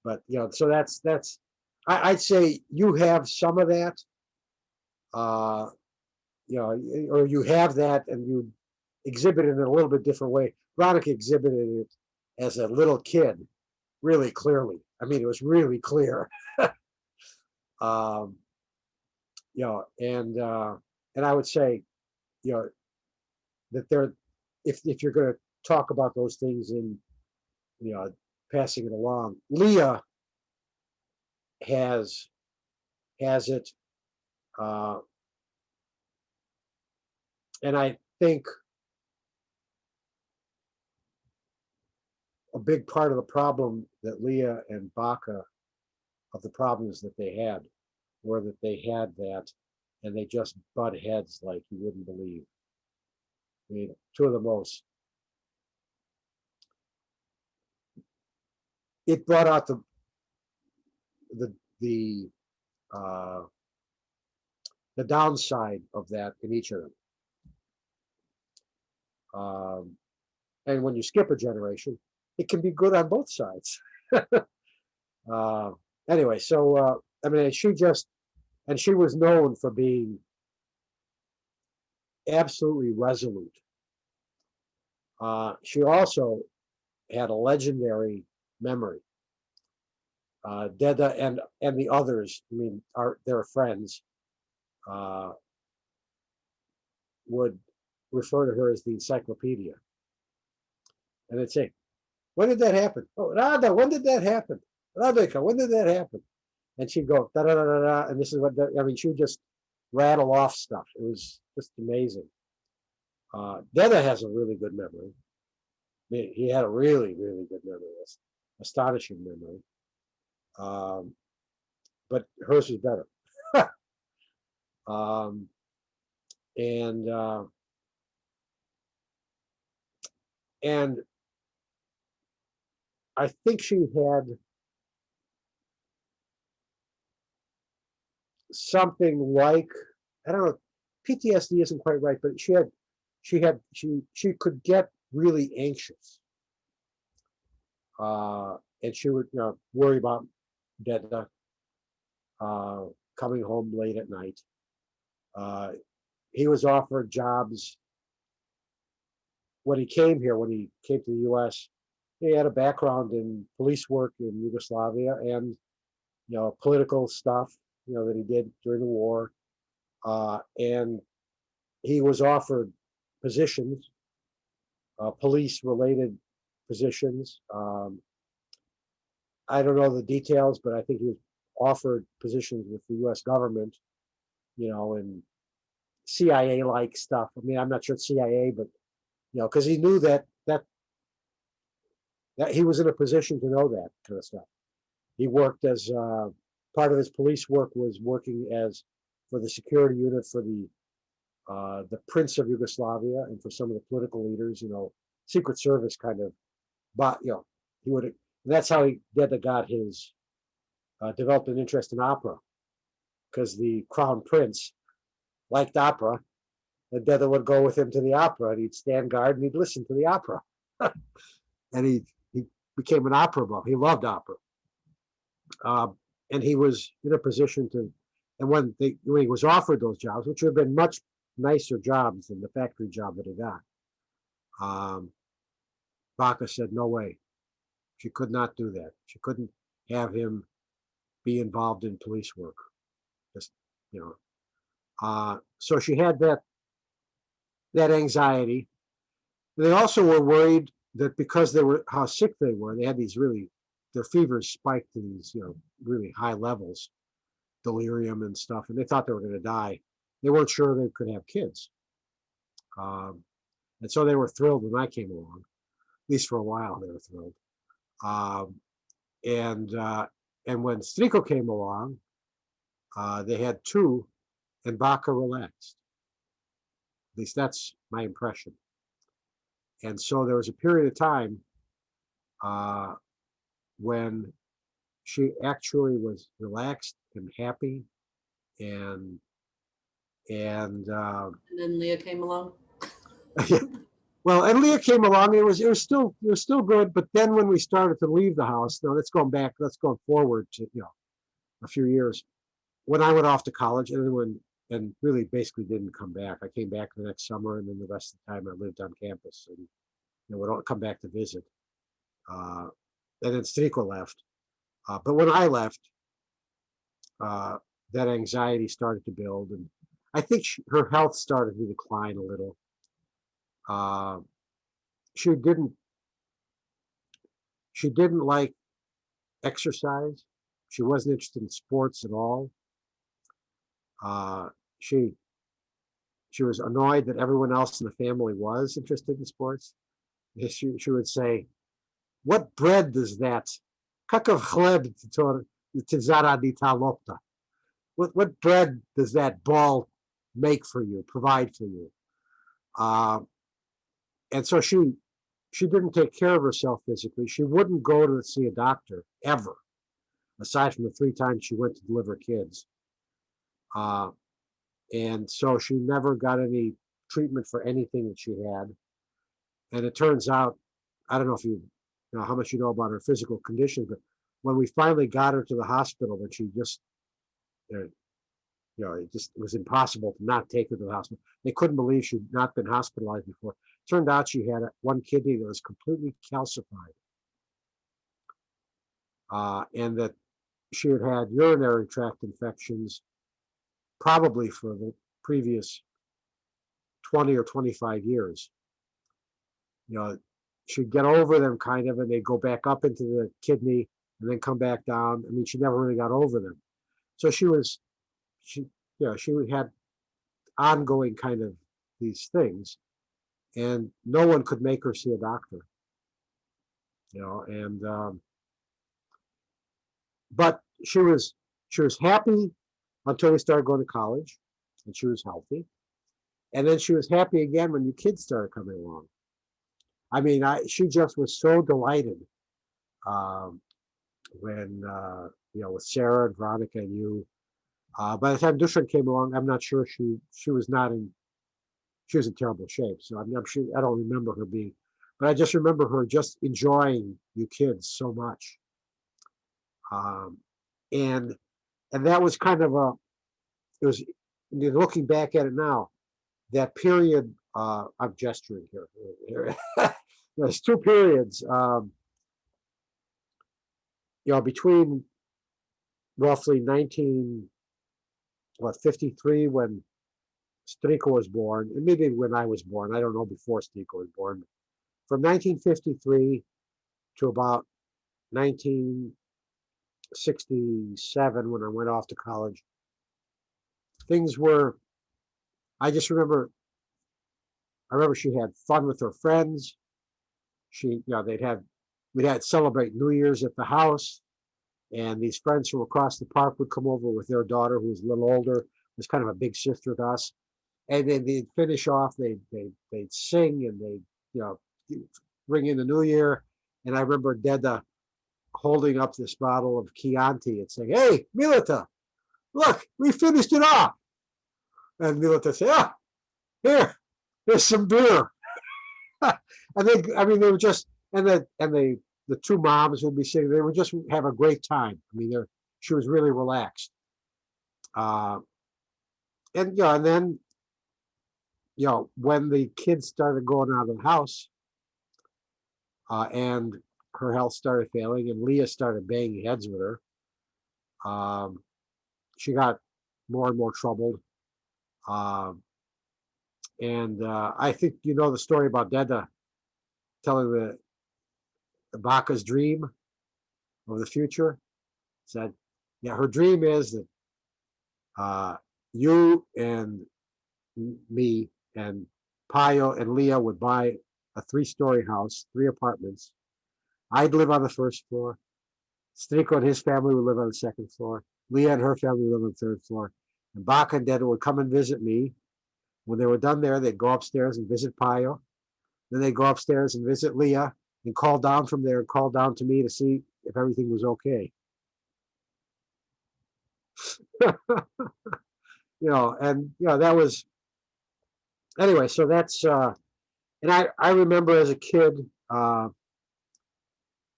but you know, so that's I'd say you have some of that. Uh, you know, or you have that and you exhibit it in a little bit different way. Veronica exhibited it as a little kid really clearly. I mean, it was really clear. um, you know, and I would say, you know, that there, if you're going to talk about those things in, you know, passing it along, Leah has it, uh, and I think a big part of the problem that Leah and Baka of the problems that they had were that they had that and they just butt heads like you wouldn't believe. I mean, two of the most, it brought out the the uh, the downside of that in each of them. And when you skip a generation, it can be good on both sides. uh, anyway, so I mean, she was known for being absolutely resolute. She also had a legendary memory. Deda and the others, I mean, their friends, uh, would refer to her as the encyclopedia, and they'd say, "When did that happen? Oh, Rada, when did that happen? Radika, when did that happen?" And she'd go da da da da da, and this is what I mean. She would just rattle off stuff. It was just amazing. Deda has a really good memory. He had a really, really good memory. Astonishing memory. But hers was better. Um, and and I think she had something like, I don't know, PTSD isn't quite right, but she could get really anxious, and she would, worry about Deda uh, coming home late at night. Uh, he was offered jobs when he came here. When he came to the U.S., he had a background in police work in Yugoslavia and political stuff that he did during the war, and he was offered positions, police related positions. I don't know the details, but I think he was offered positions with the U.S. government, and CIA like stuff. I mean, I'm not sure it's CIA, but because he knew that he was in a position to know that kind of stuff. He worked as part of his police work was working as for the security unit for the Prince of Yugoslavia and for some of the political leaders. Secret Service kind of, but he would. That's how he Deda got his developed an interest in opera because the Crown Prince liked opera, and Deda would go with him to the opera, and he'd stand guard and he'd listen to the opera, and he became an opera buff. He loved opera. Uh, and he was in a position to, and when he was offered those jobs, which would have been much nicer jobs than the factory job that he got, Baka said, no way. She could not do that. She couldn't have him be involved in police work. Just, you know. So she had that anxiety. They also were worried that because they were how sick they were, they had these their fevers spiked to these really high levels, delirium and stuff, and they thought they were going to die. They weren't sure they could have kids, and so they were thrilled when I came along. At least for a while, they were thrilled. Um, and when Striko came along, they had two, and Baka relaxed. At least that's my impression. And so there was a period of time uh, when she actually was relaxed and happy, and and And then Leah came along. well, and Leah came along. It was still good, but then when we started to leave the house, no, let's go forward to a few years. When I went off to college, and really basically didn't come back. I came back the next summer, and then the rest of the time I lived on campus, and would all come back to visit. Uh, and then Striko left. But when I left, uh, that anxiety started to build, and I think her health started to decline a little. Uh, she didn't she didn't like exercise. She wasn't interested in sports at all. Uh, she she was annoyed that everyone else in the family was interested in sports. She would say, "What bread does that? Kakov chleb tzara di talopta? What bread does that ball make for you, provide for you?" Uh, and so she didn't take care of herself physically. She wouldn't go to see a doctor ever, aside from the 3 times she went to deliver kids. Uh, and so she never got any treatment for anything that she had. And it turns out, I don't know if you know how much you know about her physical condition, but when we finally got her to the hospital, then she just, it just was impossible to not take her to the hospital. They couldn't believe she'd not been hospitalized before. Turned out she had one kidney that was completely calcified, and that she had had urinary tract infections probably for the previous 20 or 25 years. She'd get over them kind of, and they'd go back up into the kidney and then come back down. I mean, she never really got over them. So she had ongoing kind of these things, and no one could make her see a doctor, and but she was happy until we started going to college, and she was healthy. And then she was happy again when new kids started coming along. I mean, she just was so delighted um, when with Sarah and Veronica and you. By the time Dushan came along, I'm not sure she was not in she was in terrible shape. So I'm sure I don't remember her being, but I just remember her just enjoying you kids so much. Um, and that was kind of it was looking back at it now, that period. I'm gesturing here. There's two periods. Between roughly 1953 when Striko was born, and maybe when I was born. I don't know before Striko was born. From 1953 to about 1967 when I went off to college, things were. I just remember. I remember she had fun with her friends. We'd had celebrate New Year's at the house, and these friends from across the park would come over with their daughter, who was a little older, was kind of a big sister to us, and then they'd finish off. They'd sing and they'd bring in the New Year, and I remember Deda holding up this bottle of Chianti and saying, "Hey, Milita, look, we finished it off." And Milita said, "Ah, here's some beer." And they were just, the two moms would be sitting. They would just have a great time. I mean, she was really relaxed. Uh, and then when the kids started going out of the house, and her health started failing, and Leah started banging heads with her, she got more and more troubled. Um, and I think you know the story about Deda telling the Baka's dream of the future. Said, yeah, her dream is that you and me and Payo and Leah would buy a 3-story house, 3 apartments. I'd live on the first floor. Striko and his family would live on the second floor. Leah and her family would live on the third floor. And Baka and Deda would come and visit me. When they were done there, they'd go upstairs and visit Payo. Then they'd go upstairs and visit Leah and call down from there and call down to me to see if everything was okay. That was anyway. So that's and I remember as a kid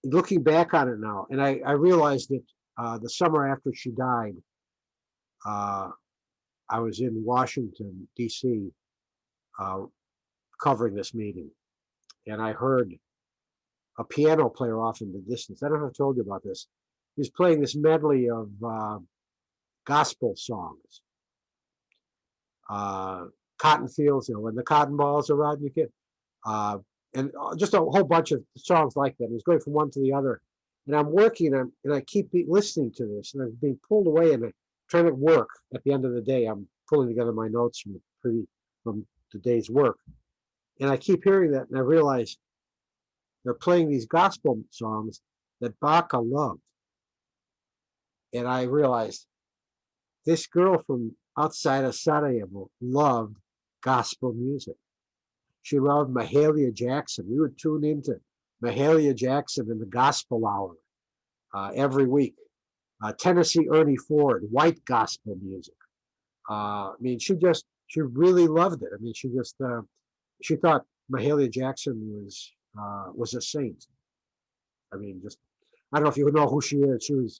looking back on it now, and I realized that the summer after she died, I was in Washington D.C. Covering this meeting, and I heard a piano player off in the distance. I don't know if I told you about this. He was playing this medley of gospel songs. Cotton fields, when the cotton balls are out, you get, and just a whole bunch of songs like that. It was going from one to the other, and I'm working, and I keep listening to this, and I'm being pulled away, and I'm trying to work. At the end of the day, I'm pulling together my notes from the day's work, and I keep hearing that, and I realize they're playing these gospel songs that Baka loved, and I realized this girl from outside of Sarajevo loved gospel music. She loved Mahalia Jackson. We would tune into Mahalia Jackson in the gospel hour every week. Tennessee Ernie Ford, white gospel music. I mean, she really loved it. I mean, she thought Mahalia Jackson was a saint. I mean, I don't know if you know who she is. She was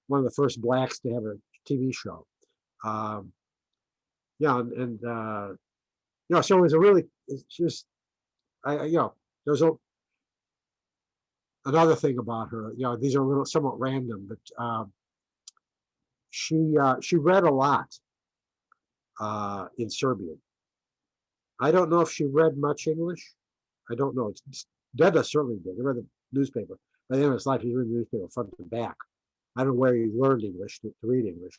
one of the first blacks to have a TV show. Um, so it was it's just, there's another thing about her. These are a little somewhat random, but she read a lot in Serbian. I don't know if she read much English. I don't know. Deda certainly did. He read the newspaper. By the end of his life, he read the newspaper front to back. I don't know where he learned English to read English,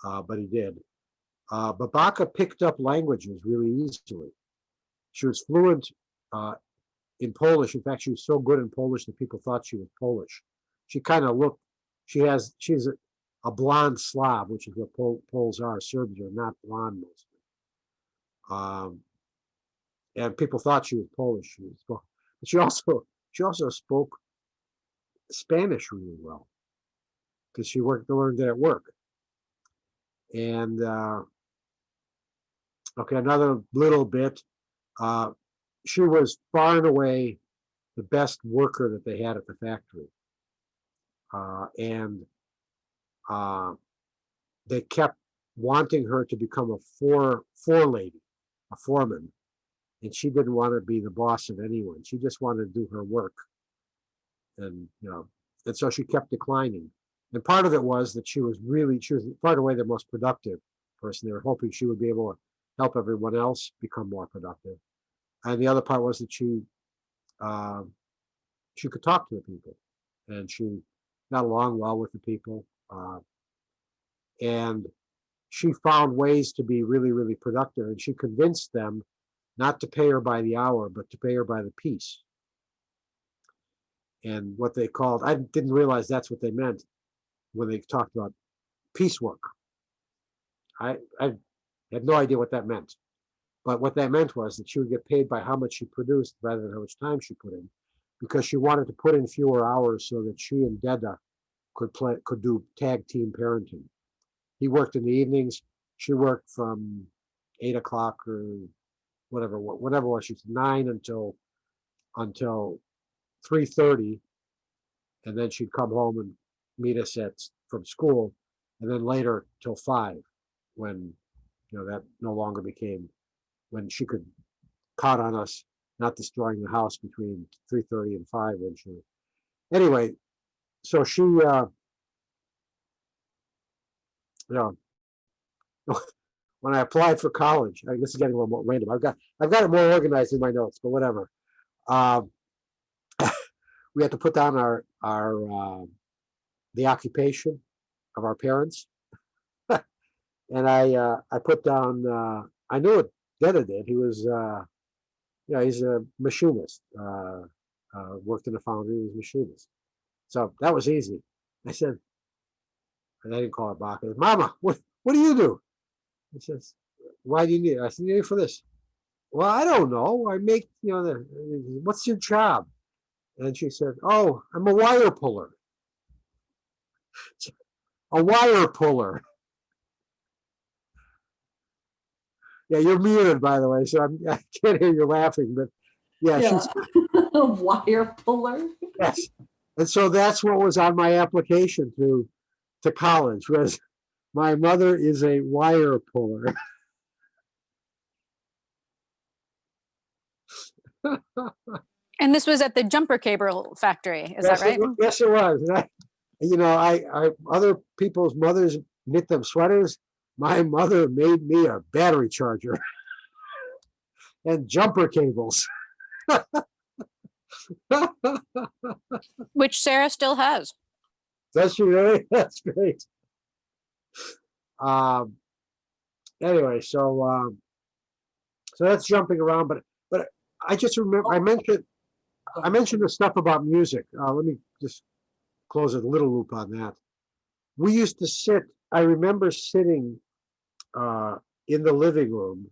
but he did. But Baka picked up languages really easily. She was fluent in Polish. In fact, she was so good in Polish that people thought she was Polish. She kind of looked. She's a blonde Slav, which is what Poles are. Serbs are not blonde mostly. And people thought she was Polish. But she also spoke Spanish really well because she learned it at work. And okay, another little bit. She was far and away the best worker that they had at the factory. And they kept wanting her to become a four lady, a foreman. And she didn't want to be the boss of anyone. She just wanted to do her work. And, and so she kept declining. And part of it was that she was far and away the most productive person. They were hoping she would be able to help everyone else become more productive. And the other part was that she could talk to the people, and she got along well with the people. And she found ways to be really, really productive. And she convinced them not to pay her by the hour, but to pay her by the piece. And what they called, I didn't realize that's what they meant when they talked about piecework. I had no idea what that meant. But what that meant was that she would get paid by how much she produced rather than how much time she put in, because she wanted to put in fewer hours so that she and Deda could do tag team parenting. He worked in the evenings. She worked from 8 o'clock or whatever it was. She's 9 until 3:30, and then she'd come home and meet us from school, and then later till 5, when that no longer became, when she could count on us not destroying the house between 3:30 and 5. Anyway, so she when I applied for college, this is getting a little more random. I've got it more organized in my notes, but whatever. We had to put down our the occupation of our parents, and I put down. I knew what Deda did. He was he's a machinist. Worked in a foundry. He was a machinist, so that was easy. I said, and I didn't call her Baka. I said, Mama, what do you do? He says, why do you need it? I said, you need it for this. Well, I don't know. I make, what's your job? And she said, oh, I'm a wire puller. A wire puller. Yeah, you're muted, by the way, so I can't hear you laughing, but yeah. She's a wire puller. Yes. And so that's what was on my application to college, was my mother is a wire puller. And this was at the jumper cable factory, is that right? Yes, it was. I other people's mothers knit them sweaters. My mother made me a battery charger and jumper cables. Which Sarah still has. Does she really? That's great. Anyway, so that's jumping around, but I just remember I mentioned the stuff about music. Let me just close a little loop on that. We used to sit. I remember sitting in the living room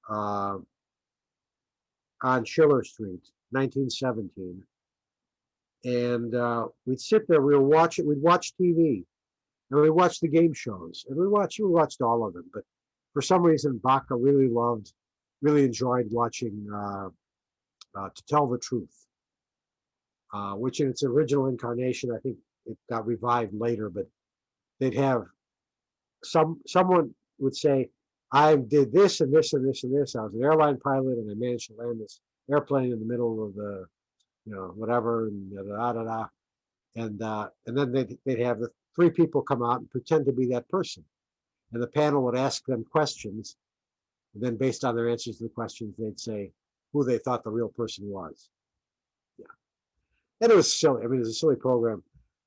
on Schiller Street, 1917, and we'd sit there. We'd watch TV, and we watched the game shows, and we watched all of them. But for some reason, Baka really enjoyed watching To Tell the Truth, which in its original incarnation, I think it got revived later, but they'd have someone would say, I did this and this and this and this. I was an airline pilot and I managed to land this airplane in the middle of the, whatever, and da da da. And then they'd have the 3 people come out and pretend to be that person. And the panel would ask them questions. And then based on their answers to the questions, they'd say who they thought the real person was. Yeah. And it was silly. I mean, it was a silly program.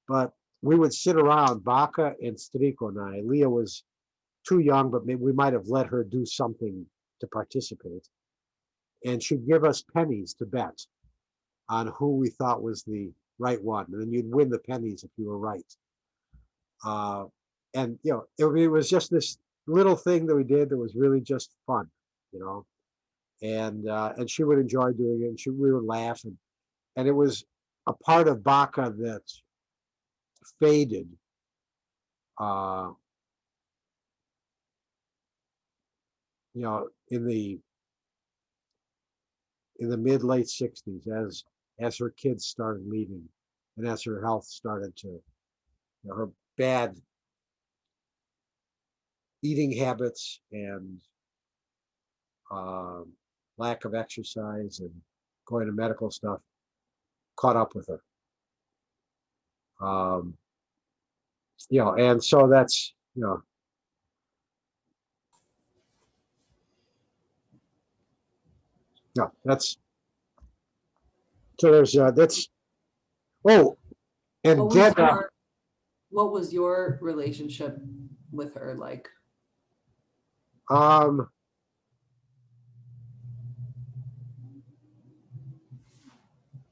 But we would sit around, Baka and Striko and I. Leah was too young, but maybe we might have let her do something to participate. And she'd give us pennies to bet on who we thought was the right one. And then you'd win the pennies if you were right. Uh, and it was just this little thing that we did that was really just fun, you know. And she would enjoy doing it, and we would laugh, and it was a part of Baka that faded. Uh, in the mid late '60s, as her kids started leaving, and as her health started to, her bad eating habits and um, lack of exercise and going to medical stuff caught up with her. Um, and so that's, that's, so there's, that's, oh, and What was what was your relationship with her like? um,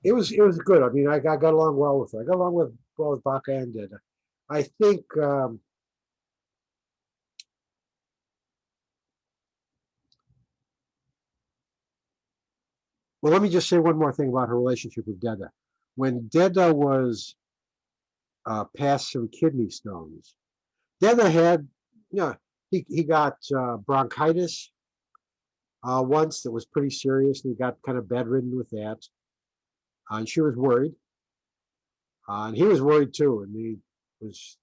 it was good. I mean, I got along well with her. I got along well with Baka and did. I think, well, let me just say one more thing about her relationship with Deda. When Deda was past some kidney stones, Deda had, he got bronchitis once that was pretty serious, and he got kind of bedridden with that. And she was worried, and he was worried too. And he was,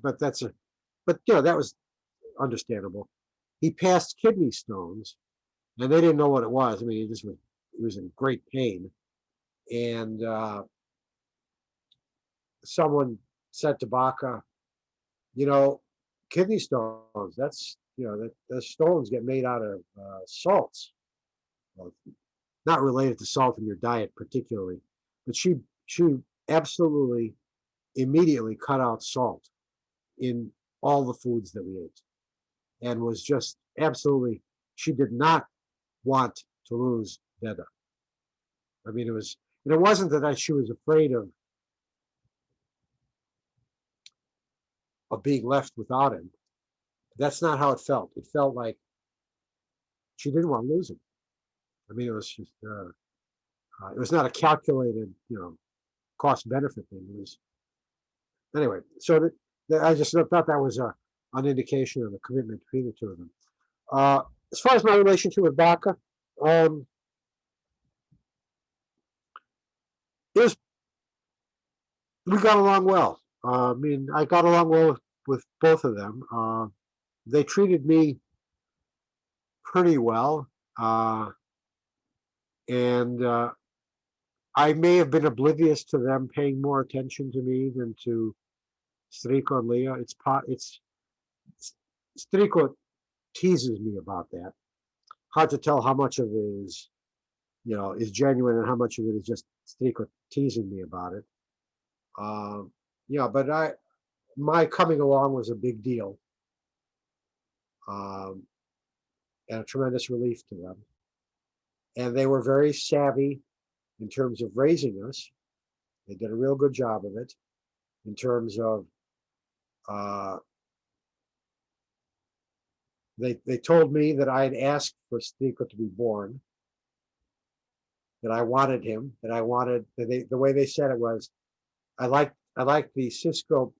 but that was understandable. He passed kidney stones, and they didn't know what it was. I mean, he was in great pain, and someone said to Baka, you know, kidney stones. That's that the stones get made out of salts. Well, not related to salt in your diet particularly, but she absolutely immediately cut out salt in all the foods that we ate, and was just absolutely. She did not want to lose Deda. I mean, it wasn't that she was afraid of being left without him. That's not how it felt. It felt like she didn't want to lose him. I mean, it was just it was not a calculated, cost benefit thing. It was anyway. So I just thought that was an indication of the commitment between the two of them. Uh, as far as my relationship with Baka, um, it was we got along well. I mean, I got along well with both of them. They treated me pretty well, and I may have been oblivious to them paying more attention to me than to Strico and Leah. Strico teases me about that. Hard to tell how much of it is genuine and how much of it is just Strico teasing me about it. But my coming along was a big deal, um, and a tremendous relief to them. And they were very savvy in terms of raising us. They did a real good job of it in terms of uh, they told me that I had asked for Stico to be born, that I wanted him, that I wanted the way they said it was, I like the Cisco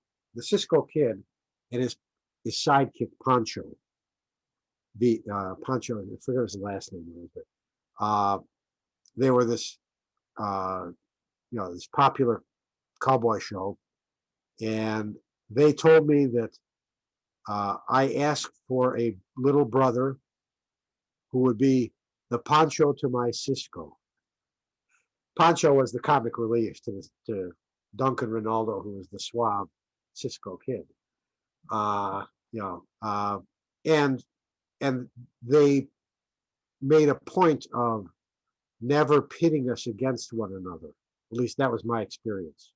kid and his sidekick Pancho. The Pancho, I forget his last name, but they were this this popular cowboy show, and they told me that I asked for a little brother who would be the Pancho to my Cisco. Pancho was the comic relief to Duncan Ronaldo, who was the suave Cisco kid. Uh, you know, uh, and and they made a point of never pitting us against one another. At least that was my experience.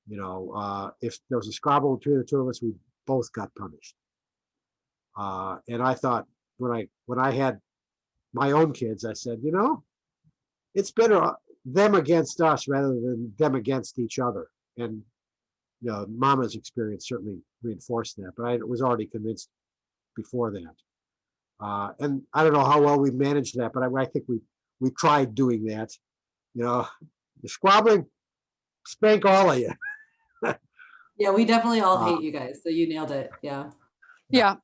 If there was a squabble between the two of us, we both got punished. And I thought when I had my own kids, I said, it's better them against us rather than them against each other. And Mama's experience certainly reinforced that, but I was already convinced before that. And I don't know how well we managed that, but I think we tried doing that. You're squabbling, spank all of you. Yeah, we definitely all Uh, hate you guys. So you nailed it. Yeah. Yeah.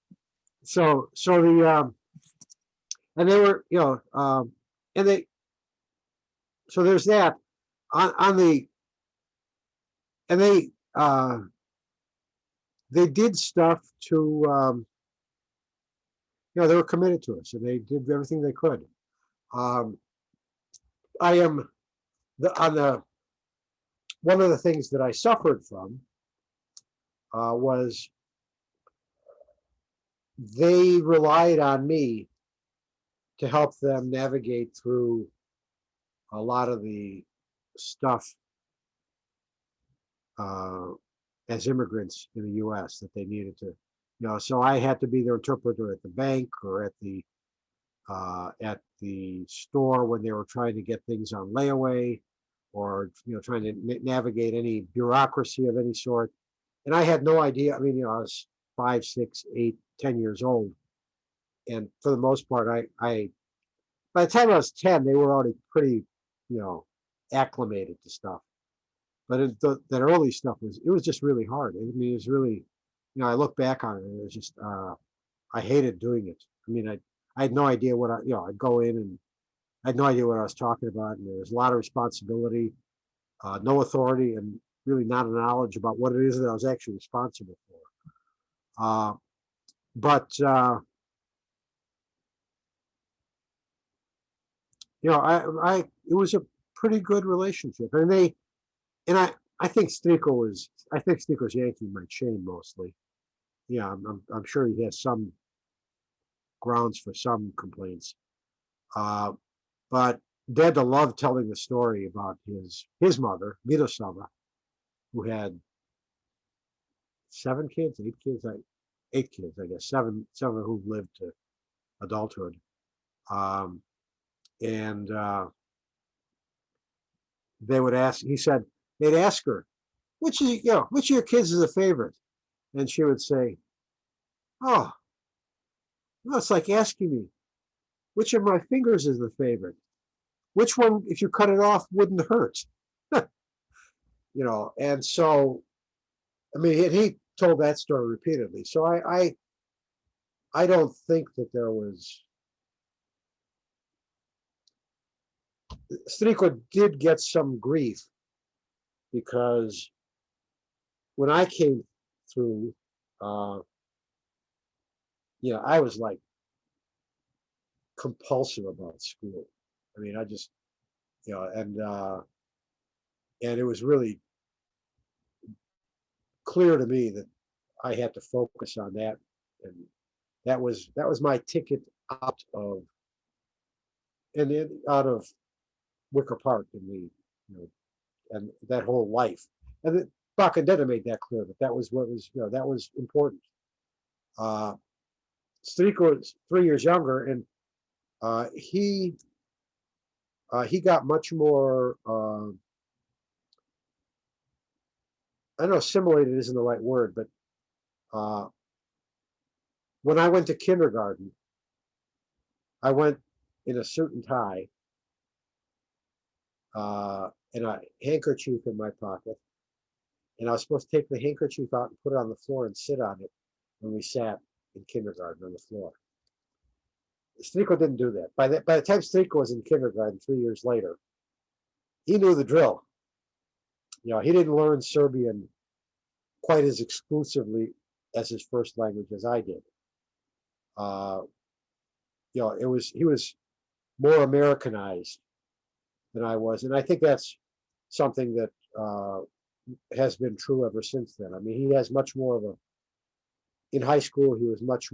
So the and they were, and they, so there's that on the, and they did stuff to, they were committed to us and they did everything they could. Um, I am on the, one of the things that I suffered from was they relied on me to help them navigate through a lot of the stuff as immigrants in the U.S. that they needed to, so I had to be their interpreter at the bank or at the store when they were trying to get things on layaway, or trying to navigate any bureaucracy of any sort. And I had no idea. I mean, I was 5, 6, 8, 10 years old, and for the most part, I by the time I was 10, they were already pretty, acclimated to stuff. But that early stuff was just really hard. I mean, it was really, I look back on it, and it was just, I hated doing it. I mean, I had no idea what I'd go in and I had no idea what I was talking about. And there was a lot of responsibility, no authority, and really not a knowledge about what it is that I was actually responsible for. But it was a pretty good relationship. I think I think Striko's yanking my chain mostly. Yeah, I'm sure he has some grounds for some complaints. Uh, but Deda loved telling the story about his mother, Mirosava, who had 7 kids, 8 kids, 8 kids, I guess, seven who lived to adulthood. Um, and they would ask, he said, they'd ask her, which of your kids is a favorite? And she would say, oh, no, it's like asking me, which of my fingers is the favorite? Which one, if you cut it off, wouldn't hurt? And so, I mean, he told that story repeatedly. So I don't think that there was, Striko did get some grief because when I came through, uh, I was like compulsive about school. I mean, I just, and it was really clear to me that I had to focus on that, and that was my ticket out of out of Wicker Park in the and that whole life. And Baka made that clear that was what was that was important. Uh, Striko is 3 years younger, and he got much more. I don't know, assimilated isn't the right word, but uh, when I went to kindergarten, I went in a suit and tie, and a handkerchief in my pocket, and I was supposed to take the handkerchief out and put it on the floor and sit on it when we sat in kindergarten on the floor. Striko didn't do that. By the time Striko was in kindergarten 3 years later, he knew the drill. He didn't learn Serbian quite as exclusively as his first language as I did. Uh, he was more Americanized than I was, and I think that's something that has been true ever since then. I mean, he has much more of a. In high school, he was much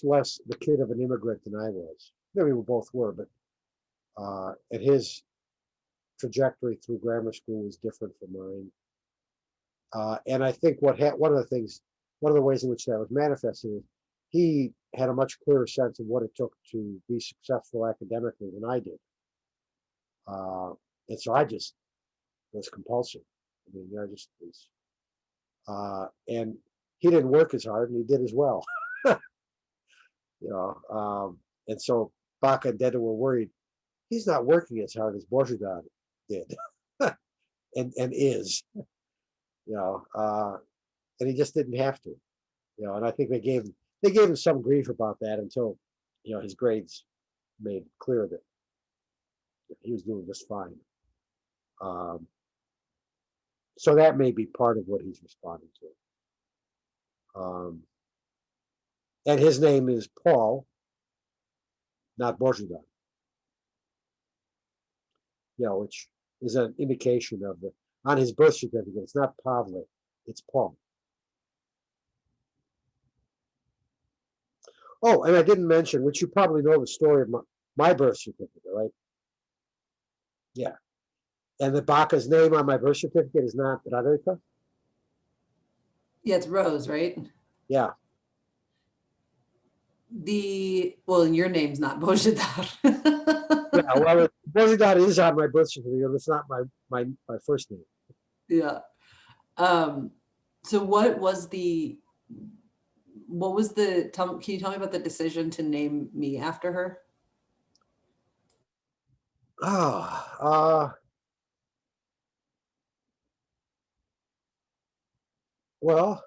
less the kid of an immigrant than I was. I mean, we both were, but and his trajectory through grammar school was different from mine. And I think one of the ways in which that was manifested is he had a much clearer sense of what it took to be successful academically than I did. And so I just was compulsive. I mean, there just was, and he didn't work as hard, and he did as well. You know, and so Baka and Deda were worried. He's not working as hard as Borzhidad did, and is, you know, and he just didn't have to, you know. And I think they gave him some grief about that until, you know, his grades made clear that he was doing just fine. Um, so that may be part of what he's responding to. And his name is Paul, not Borzhidad, you know, which is an indication of the, on his birth certificate, it's not Pavle, it's Paul. Oh, and I didn't mention, which you probably know the story of my birth certificate, right? Yeah. And the Baka's name on my birth certificate is not Radhika? Yeah, it's Rose, right? Yeah. Well, your name's not Bojidar. Yeah, well, Borzhidad is on my birth certificate. It's not my first name. Yeah. Um, so can you tell me about the decision to name me after her? Oh, well,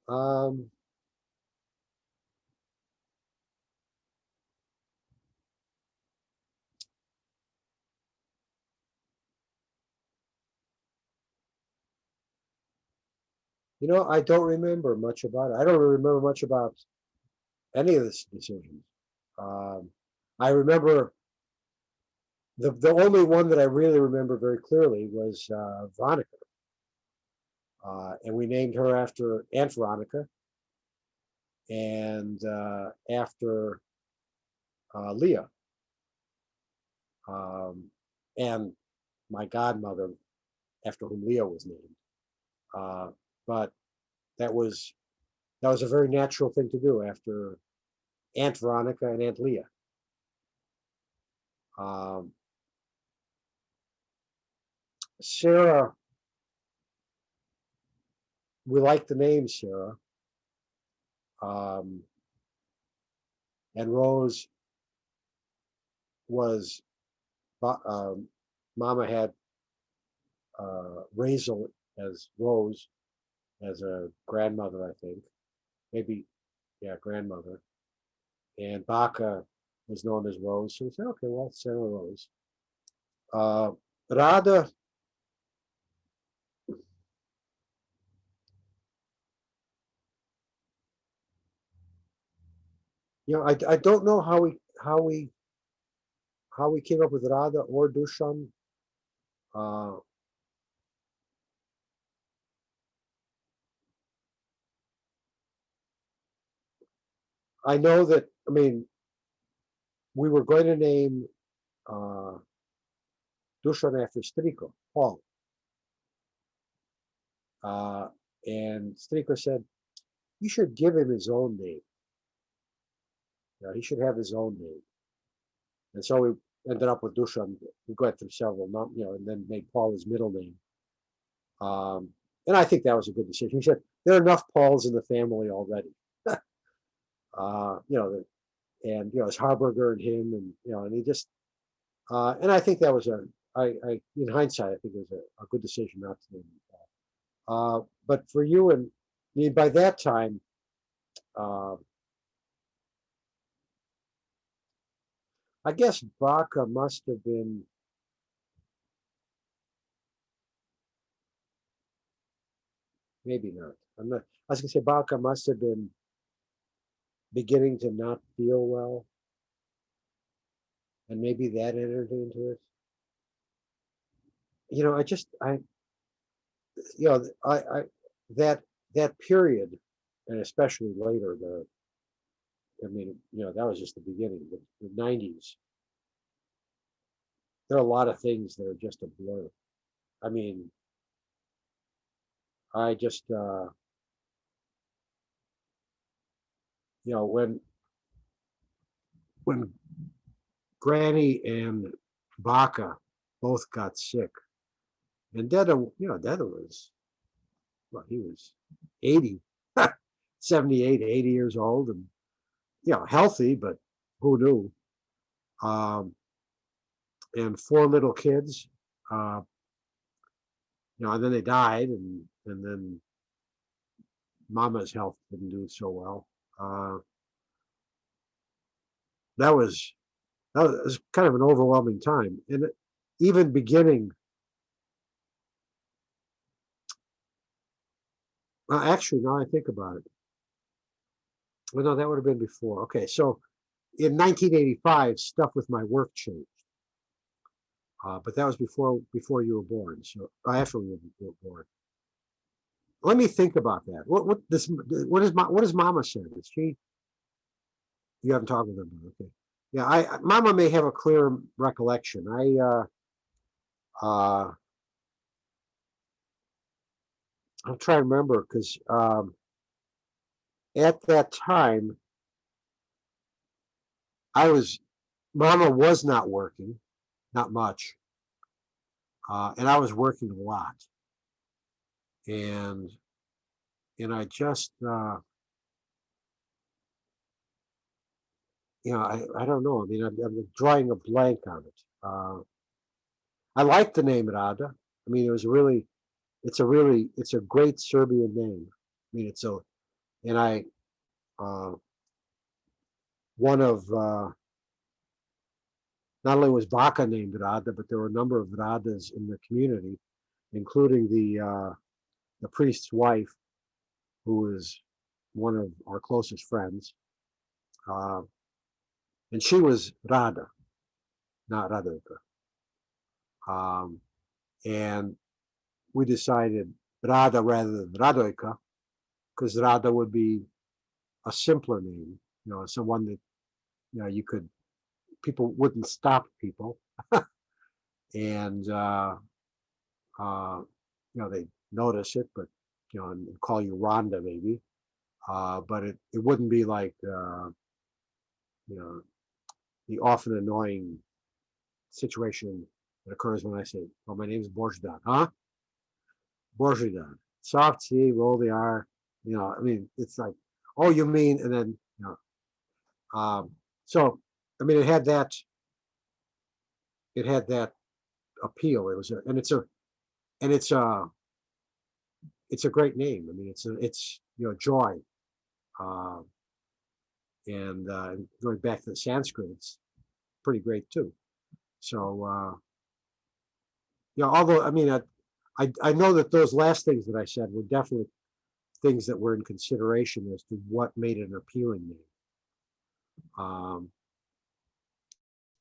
um, you know, I don't remember much about it. I don't really remember much about any of this decisions. Um, I remember the only one that I really remember very clearly was Veronica, and we named her after Aunt Veronica and after Leah, and my godmother, after whom Leah was named. Uh, but that was a very natural thing to do after Aunt Veronica and Aunt Leah. Um, Sarah, we like the name Sarah, um, and Rose was Mama had Razel as Rose as a grandmother, I think, maybe, yeah, grandmother, and Baka was known as Rose. So we said, okay, well, Sarah Rose. Uh, Rada, you know, I don't know how we came up with Rada or Dushan. Uh, I know that, I mean, we were going to name uh, Dushan after Striko, Paul. Uh, and Striko said, you should give him his own name. You know, he should have his own name. And so we ended up with Dushan. We got through several, you know, and then made Paul his middle name. And I think that was a good decision. He said, there are enough Pauls in the family already. You know, and, you know, it's Harburger and him, and, you know, and he just, and I think that was in hindsight, I think it was a good decision not to name him Paul. But for you, and I mean, by that time, uh, I guess Baka must have been, maybe not. I'm not, I was gonna say Baka must have been beginning to not feel well, and maybe that entered into it. You know, you know, that that period, and especially later, I mean, you know, that was just the beginning. The 90s, there are a lot of things that are just a blur. I mean, I just, you know, when Granny and Baka both got sick. And Deda was, well, he was 80, 78, 80 years old, and healthy, but who knew? And four little kids, and then they died, and then Mama's health didn't do so well. That was kind of an overwhelming time, and even beginning. Actually, now I think about it. Well, no, that would have been before. Okay, so in 1985, stuff with my work changed, but that was before you were born. So after you were born. Let me think about that. What does Mama said? Is she? You haven't talked with her, okay? Yeah, Mama may have a clear recollection. I'm trying to remember because at that time Mama was not working, not much, and I was working a lot, and I just I don't know. I mean, I'm drawing a blank on it. I like the name Rada. I mean, it's a great Serbian name. I mean, and I, one of, not only was Baka named Rada, but there were a number of Radas in the community, including the priest's wife, who is one of our closest friends. And she was Rada, not Radojka. And we decided Rada rather than Radojka, because Rada would be a simpler name, someone that, people wouldn't stop people. And, they notice it, but, and call you Rhonda maybe. But it wouldn't be like, the often annoying situation that occurs when I say, "Oh, my name is Borzdan," huh? Borzdan. Soft C, roll the R. I mean, it's like, oh, you mean, and then, so, I mean, it had that appeal. It's a great name. I mean, it's joy. And going back to the Sanskrit, it's pretty great too. So, although, I mean, I know that those last things that I said were definitely things that were in consideration as to what made it an appealing name.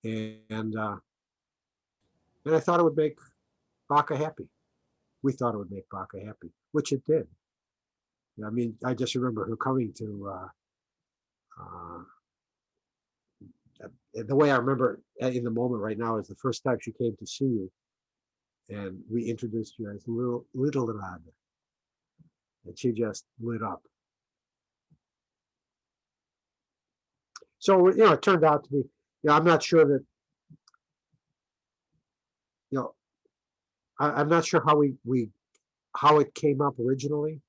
And I thought it would make Baka happy. We thought it would make Baka happy, which it did. I mean, I just remember her coming to, the way I remember in the moment right now is the first time she came to see you, and we introduced you as little Rada, and she just lit up. So, it turned out to be, I'm not sure that, I'm not sure how it came up originally.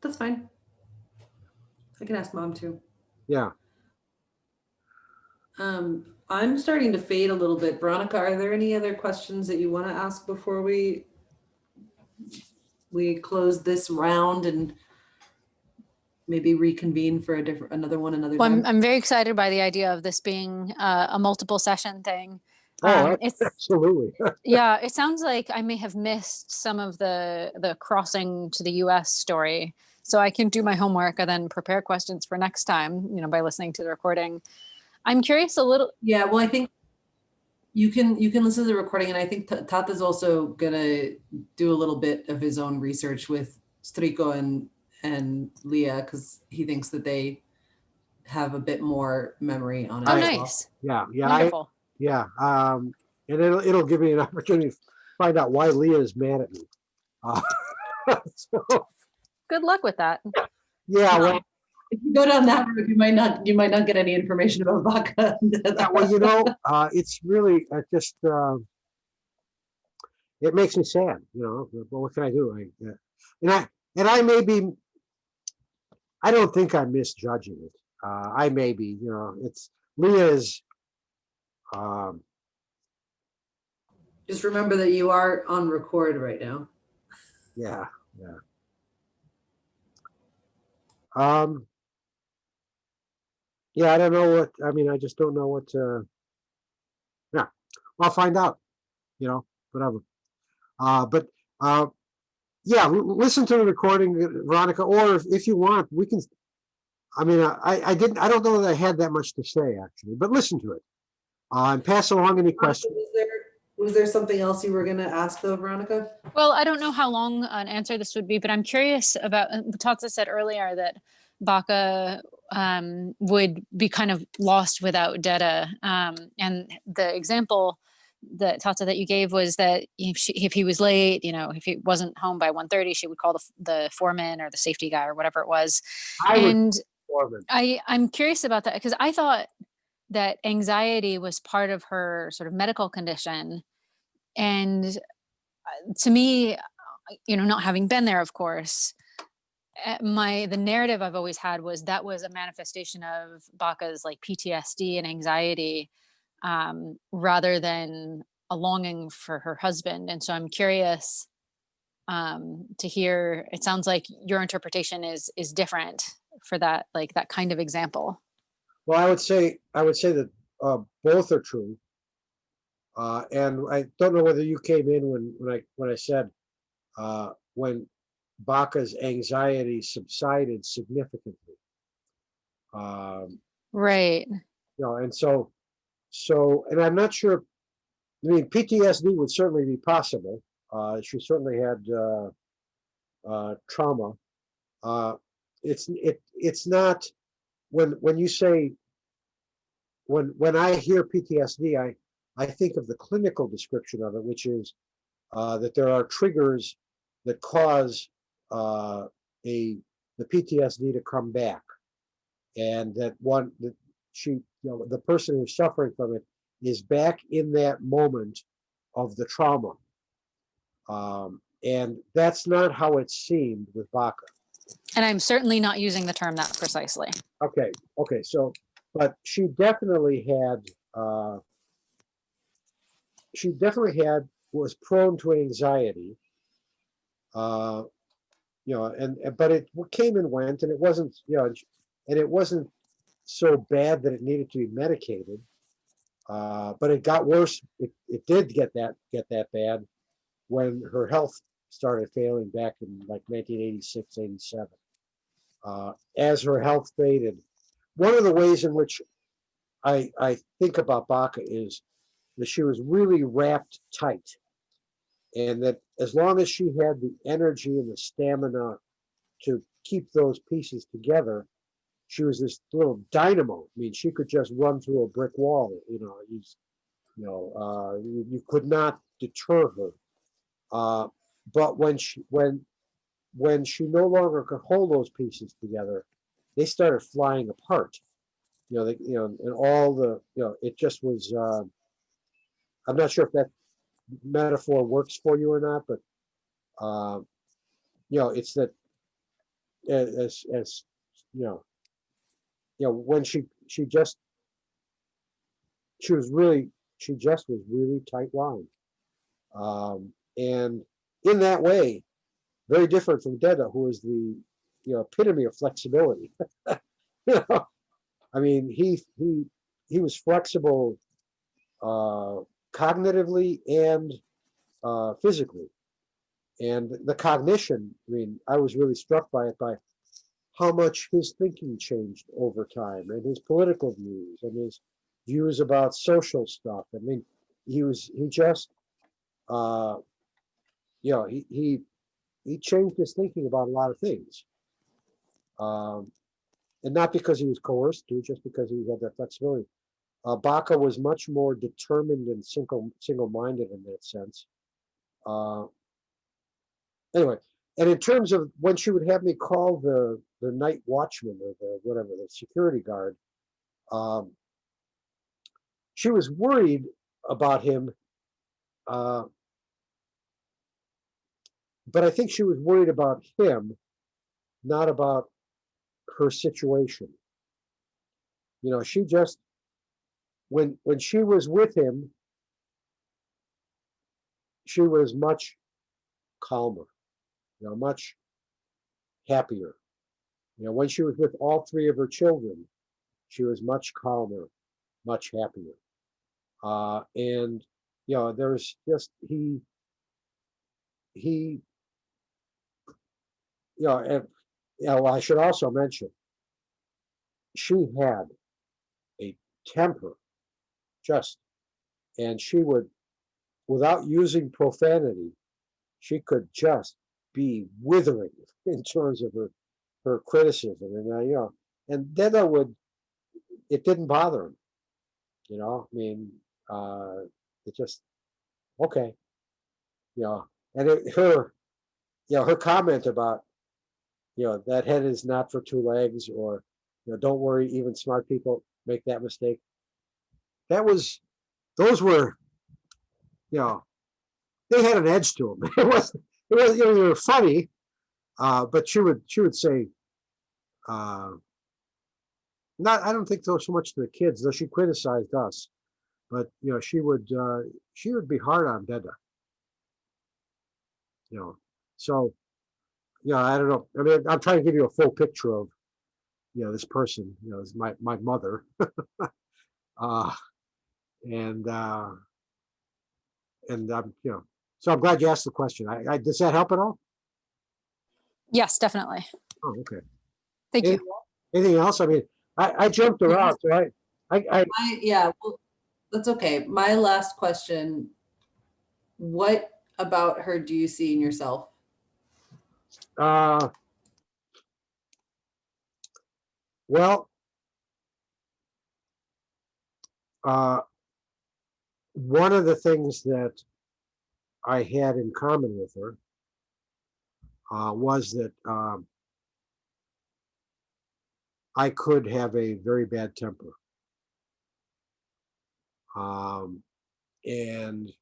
That's fine. I can ask Mom too. Yeah. I'm starting to fade a little bit. Veronica, are there any other questions that you want to ask before we close this round and maybe reconvene for another one another Well, time? I'm very excited by the idea of this being a multiple session thing. Oh, It's absolutely. yeah, it sounds like I may have missed some of the crossing to the US story. So I can do my homework and then prepare questions for next time, by listening to the recording. I'm curious a little. Yeah, well, I think you can listen to the recording, and I think Tata's also gonna do a little bit of his own research with Striko and Leah, because he thinks that they have a bit more memory on it. Oh, as nice. well. Yeah. Wonderful. And it'll give me an opportunity to find out why Leah is mad at me. So, Good luck with that. yeah, well, if you go down that route, you might not get any information about Baka. Yeah, well, it's really just it makes me sad. But what can I do? And I may be. I don't think I'm misjudging it. I may be. It's Leah is. Um, Just remember that you are on record right now. yeah, yeah. Yeah, I don't know what. I mean, I just don't know what. Yeah, I'll find out. Whatever. But yeah, listen to the recording, Veronica, or if you want, we can. I mean, I didn't. I don't know that I had that much to say actually, but listen to it and pass along any questions. Was there something else you were going to ask though, Veronica? Well, I don't know how long an answer this would be, but I'm curious about. Tata said earlier that Baka would be kind of lost without Data, and the example that Tata that you gave was that if he was late, if he wasn't home by 1:30, she would call the foreman or the safety guy or whatever it was. And I'm curious about that because I thought that anxiety was part of her sort of medical condition. And to me, not having been there, of course, the narrative I've always had was that was a manifestation of Baka's like PTSD and anxiety, rather than a longing for her husband. And so I'm curious to hear. It sounds like your interpretation is different for that, like that kind of example. Well, I would say that both are true, and I don't know whether you came in when I said when Baka's anxiety subsided significantly. Right. And and I'm not sure. I mean, PTSD would certainly be possible. She certainly had trauma. It's not when you say when I hear PTSD, I think of the clinical description of it, which is that there are triggers that cause the PTSD to come back, and that the person who's suffering from it is back in that moment of the trauma, and that's not how it seemed with Baka. And I'm certainly not using the term that precisely. Okay. So, but she definitely was prone to anxiety, and but it came and went, and it wasn't, and it wasn't so bad that it needed to be medicated. But it got worse. It did get that bad when her health started failing back in like 1986, 87. As her health faded, one of the ways in which I think about Baka is that she was really wrapped tight, and that as long as she had the energy and the stamina to keep those pieces together, she was this little dynamo. I mean, she could just run through a brick wall. You could not deter her. But when she no longer could hold those pieces together, they started flying apart. And all it just was. I'm not sure if that metaphor works for you or not, but it's that as when she just was really tight-wound, and in that way, very different from Deda, who is the epitome of flexibility. I mean, he was flexible cognitively and physically, and the cognition. I mean, I was really struck by it, by how much his thinking changed over time, and his political views, and his views about social stuff. I mean, he just, he changed his thinking about a lot of things, and not because he was coerced to, just because he had that flexibility. Baka was much more determined and single-minded in that sense. Anyway, and in terms of when she would have me call the night watchman or the whatever, the security guard, um, she was worried about him, uh, but I think she was worried about him, not about her situation. You know, she just when she was with him, she was much calmer, you know, much happier. You know, when she was with all three of her children, she was much calmer, much happier. And you know, there's just he you know, and you know, I should also mention she had a temper, just, and she would, without using profanity, she could just be withering in terms of her criticism, and you know, and then I would, it didn't bother him, you know. I mean, it just okay, you know, and her, you know, her comment about, you know, that head is not for two legs, or, you know, don't worry, even smart people make that mistake. That was, those were, you know, they had an edge to them. It was, you know, they were funny, but she would say, uh, not, I don't think so much to the kids, though she criticized us, but you know, she would be hard on Deda, you know. So, yeah, I don't know. I mean, I'm trying to give you a full picture of, you know, this person, you know, is my mother. uh, and you know, so I'm glad you asked the question. Does that help at all? Yes, definitely. Oh, okay. Thank you. Anything else? I mean, I jumped around, so Yeah, well, that's okay. My last question, what about her do you see in yourself? Well, uh, one of the things that I had in common with her was that I could have a very bad temper, um, and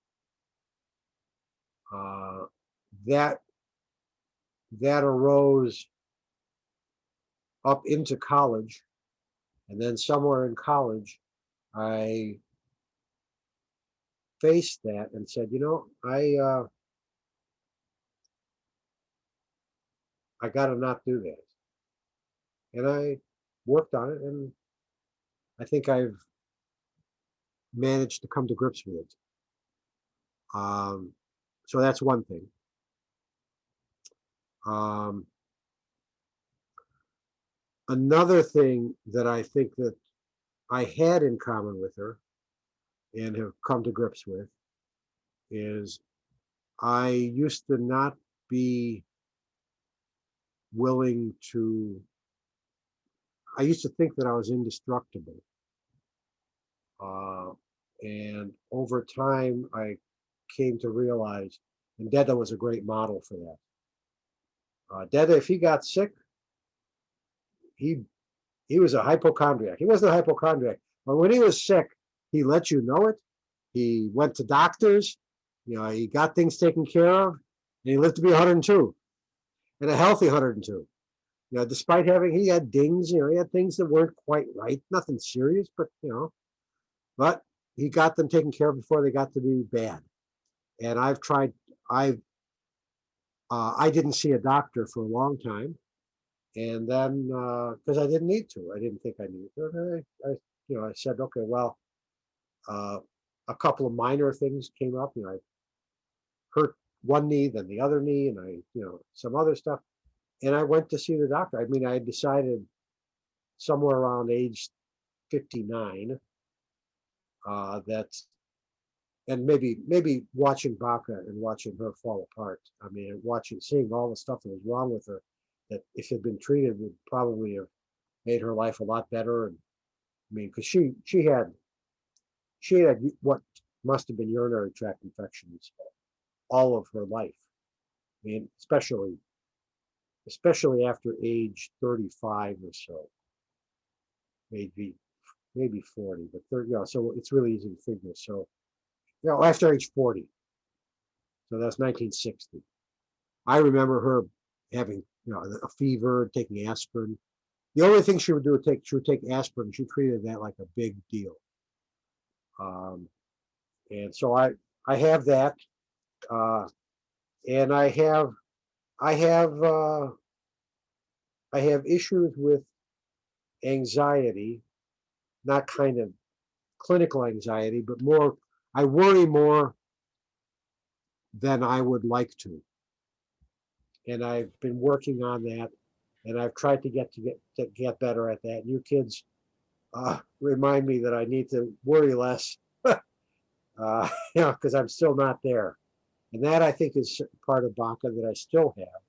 uh, that that arose up into college, and then somewhere in college, I faced that and said, you know, I got to not do that, and I worked on it, and I think I've managed to come to grips with it. So that's one thing. Um, Another thing that I think that I had in common with her and have come to grips with is I used to not be willing to, I used to think that I was indestructible. Uh, and over time, I came to realize, and Deda was a great model for that. Deda, if he got sick, he he was a hypochondriac. He wasn't a hypochondriac, but when he was sick, he let you know it. He went to doctors. You know, he got things taken care of, and he lived to be 102, and a healthy 102. You know, despite having, he had dings. You know, he had things that weren't quite right. Nothing serious, but you know, but he got them taken care of before they got to be bad. And I've tried. I didn't see a doctor for a long time, and then because I didn't need to, I didn't think I needed to. You know, I said, okay, well, uh, a couple of minor things came up. You know, I hurt one knee, then the other knee, and you know, some other stuff. And I went to see the doctor. I mean, I decided somewhere around age 59 that, and maybe watching Baka and watching her fall apart. I mean, seeing all the stuff that was wrong with her, that if it had been treated would probably have made her life a lot better. And I mean, because she had what must have been urinary tract infections all of her life. I mean, especially after age 35 or so, maybe 40, but 30, so it's really easy to figure. So, after age 40, so that's 1960. I remember her having, a fever, taking aspirin. The only thing she would do she would take aspirin. She treated that like a big deal. And so I have that, and I have, I have issues with anxiety, not kind of clinical anxiety, but more, I worry more than I would like to. And I've been working on that, and I've tried to get better at that. You kids remind me that I need to worry less, because I'm still not there. And that, I think, is part of Baka that I still have,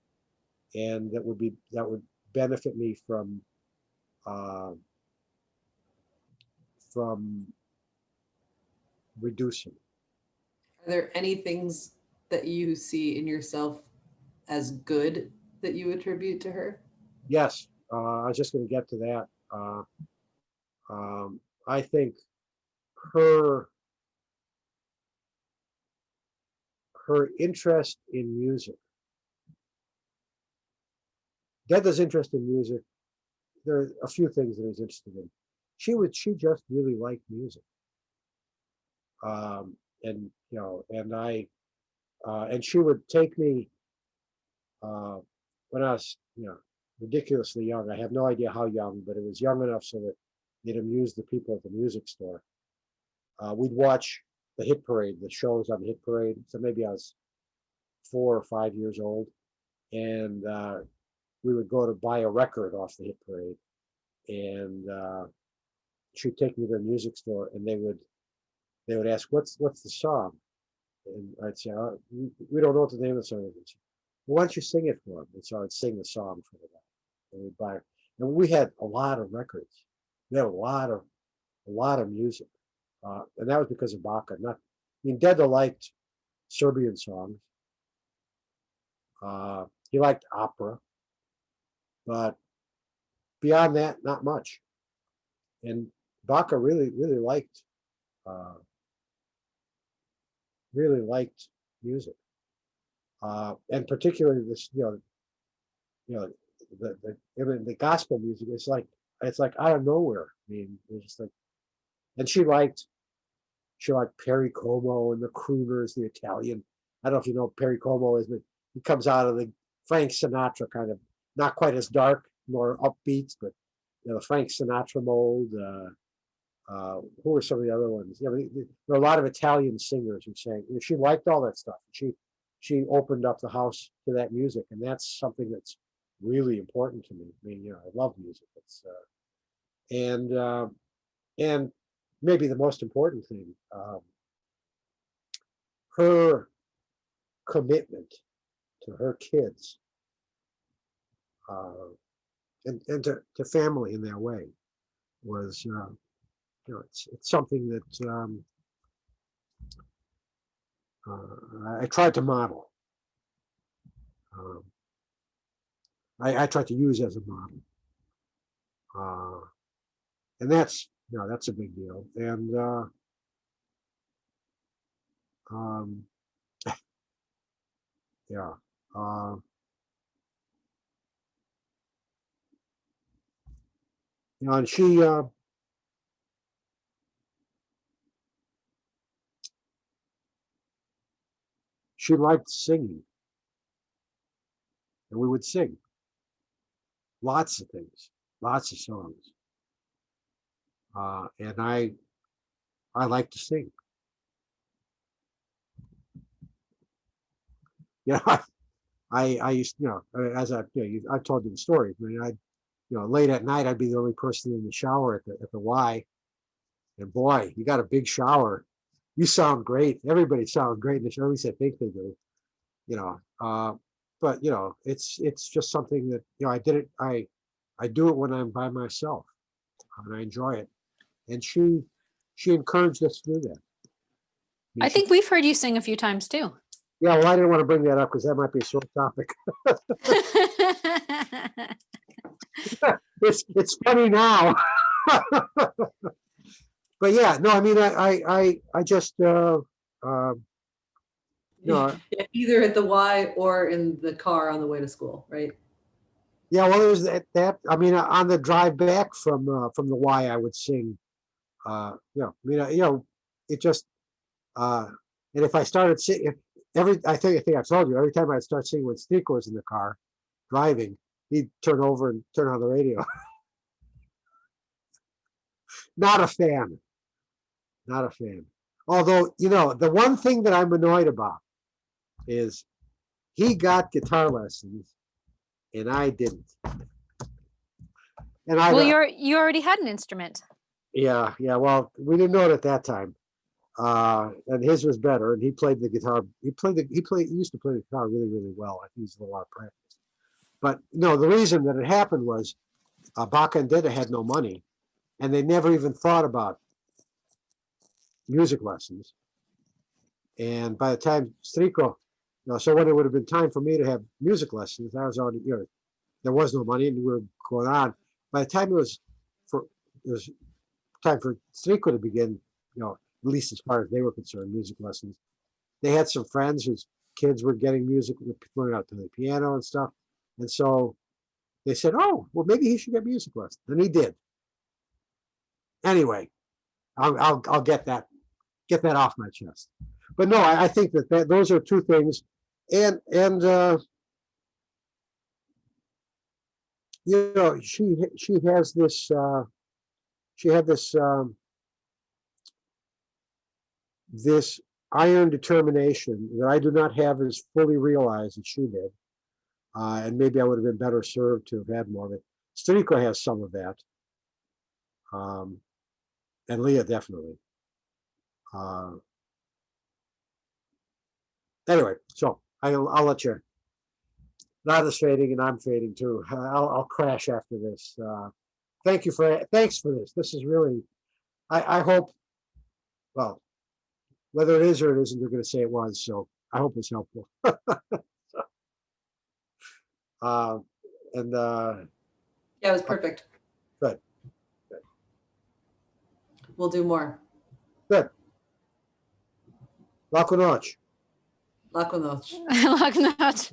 and that would benefit me uh, from reducing. Are there any things that you see in yourself as good that you attribute to her? Yes, I was just going to get to that. I think her her interest in music, Deda's interest in music. There are a few things that I was interested in. She just really liked music, and and she would take me when I was ridiculously young. I have no idea how young, but it was young enough so that it amused the people at the music store. We'd watch the hit parade, the shows on the hit parade. So maybe I was 4 or 5 years old, and we would go to buy a record off the hit parade, and she'd take me to the music store, and they would ask, "What's the song?" And I'd say, "We don't know what the name of the song is." "Well, why don't you sing it for them?" And so I'd sing the song for the guy, and we'd buy it. And we had a lot of records. We had a lot of music, and that was because of Baka. Deda liked Serbian songs. He liked opera, but beyond that, not much. And Baka uh, really liked music, and particularly this, you know, the gospel music. It's like out of nowhere. I mean, it's just like, and she liked Perry Como and the crooners, the Italian. I don't know if you know what Perry Como is, but he comes out of the Frank Sinatra kind of, not quite as dark, more upbeat, but the Frank Sinatra mold. Who are some of the other ones? There are a lot of Italian singers who sang. She liked all that stuff. She opened up the house to that music, and that's something that's really important to me. I mean, I love music. And and maybe the most important thing, her commitment to her kids, uh, and to family in their way was, it's something that I tried to model. Um, I tried to use as a model, and that's a big deal. And um, yeah, uh, and she liked singing, and we would sing lots of things, lots of songs, and I like to sing. Yeah, I used, as I've told you the story. I mean, late at night, I'd be the only person in the shower at the Y, and boy, you got a big shower. You sound great. Everybody sounds great in the shower. At least I think they do. You know, uh, but it's just something that I did it. I do it when I'm by myself, and I enjoy it. And she encouraged us to do that. I think we've heard you sing a few times too. Yeah, well, I didn't want to bring that up because that might be a sore topic. it's funny now. But yeah, no, I mean, I just, no, Either at the Y or in the car on the way to school, right? yeah, well, it was I mean, on the drive back from the Y, I would sing, it just, uh, and if I started singing, I think I've told you, every time I'd start singing when Stico was in the car driving, he'd turn over and turn on the radio. Not a fan, not a fan. Although, the one thing that I'm annoyed about is he got guitar lessons and I didn't. And I, Well, you already had an instrument. yeah, well, we didn't know it at that time. And his was better, and he played the guitar. He used to play the guitar really, really well. I think he's a lot of practice. But no, the reason that it happened was Baka and Tata had no money, and they never even thought about music lessons. And by the time Strico, so when it would have been time for me to have music lessons, I was already, there was no money, and we were going on. By the time it was time for Strico to begin, at least as far as they were concerned, music lessons. They had some friends whose kids were getting music, learning how to play the piano and stuff. And so they said, oh, well, maybe he should get music lessons. And he did. Anyway, I'll get that off my chest. But no, I think that those are two things. And she has this, she had this iron determination that I do not have as fully realized as she did. And maybe I would have been better served to have had more of it. Strico has some of that. And Leah definitely. Anyway, so I'll let you. Nada's fading and I'm fading too. I'll crash after this. Thanks for this. This is really, I hope, well, whether it is or it isn't, they're going to say it was. So I hope it's helpful. And Yeah, it was perfect. Good. We'll do more. Good. Laco noche. Laco noche. Like not.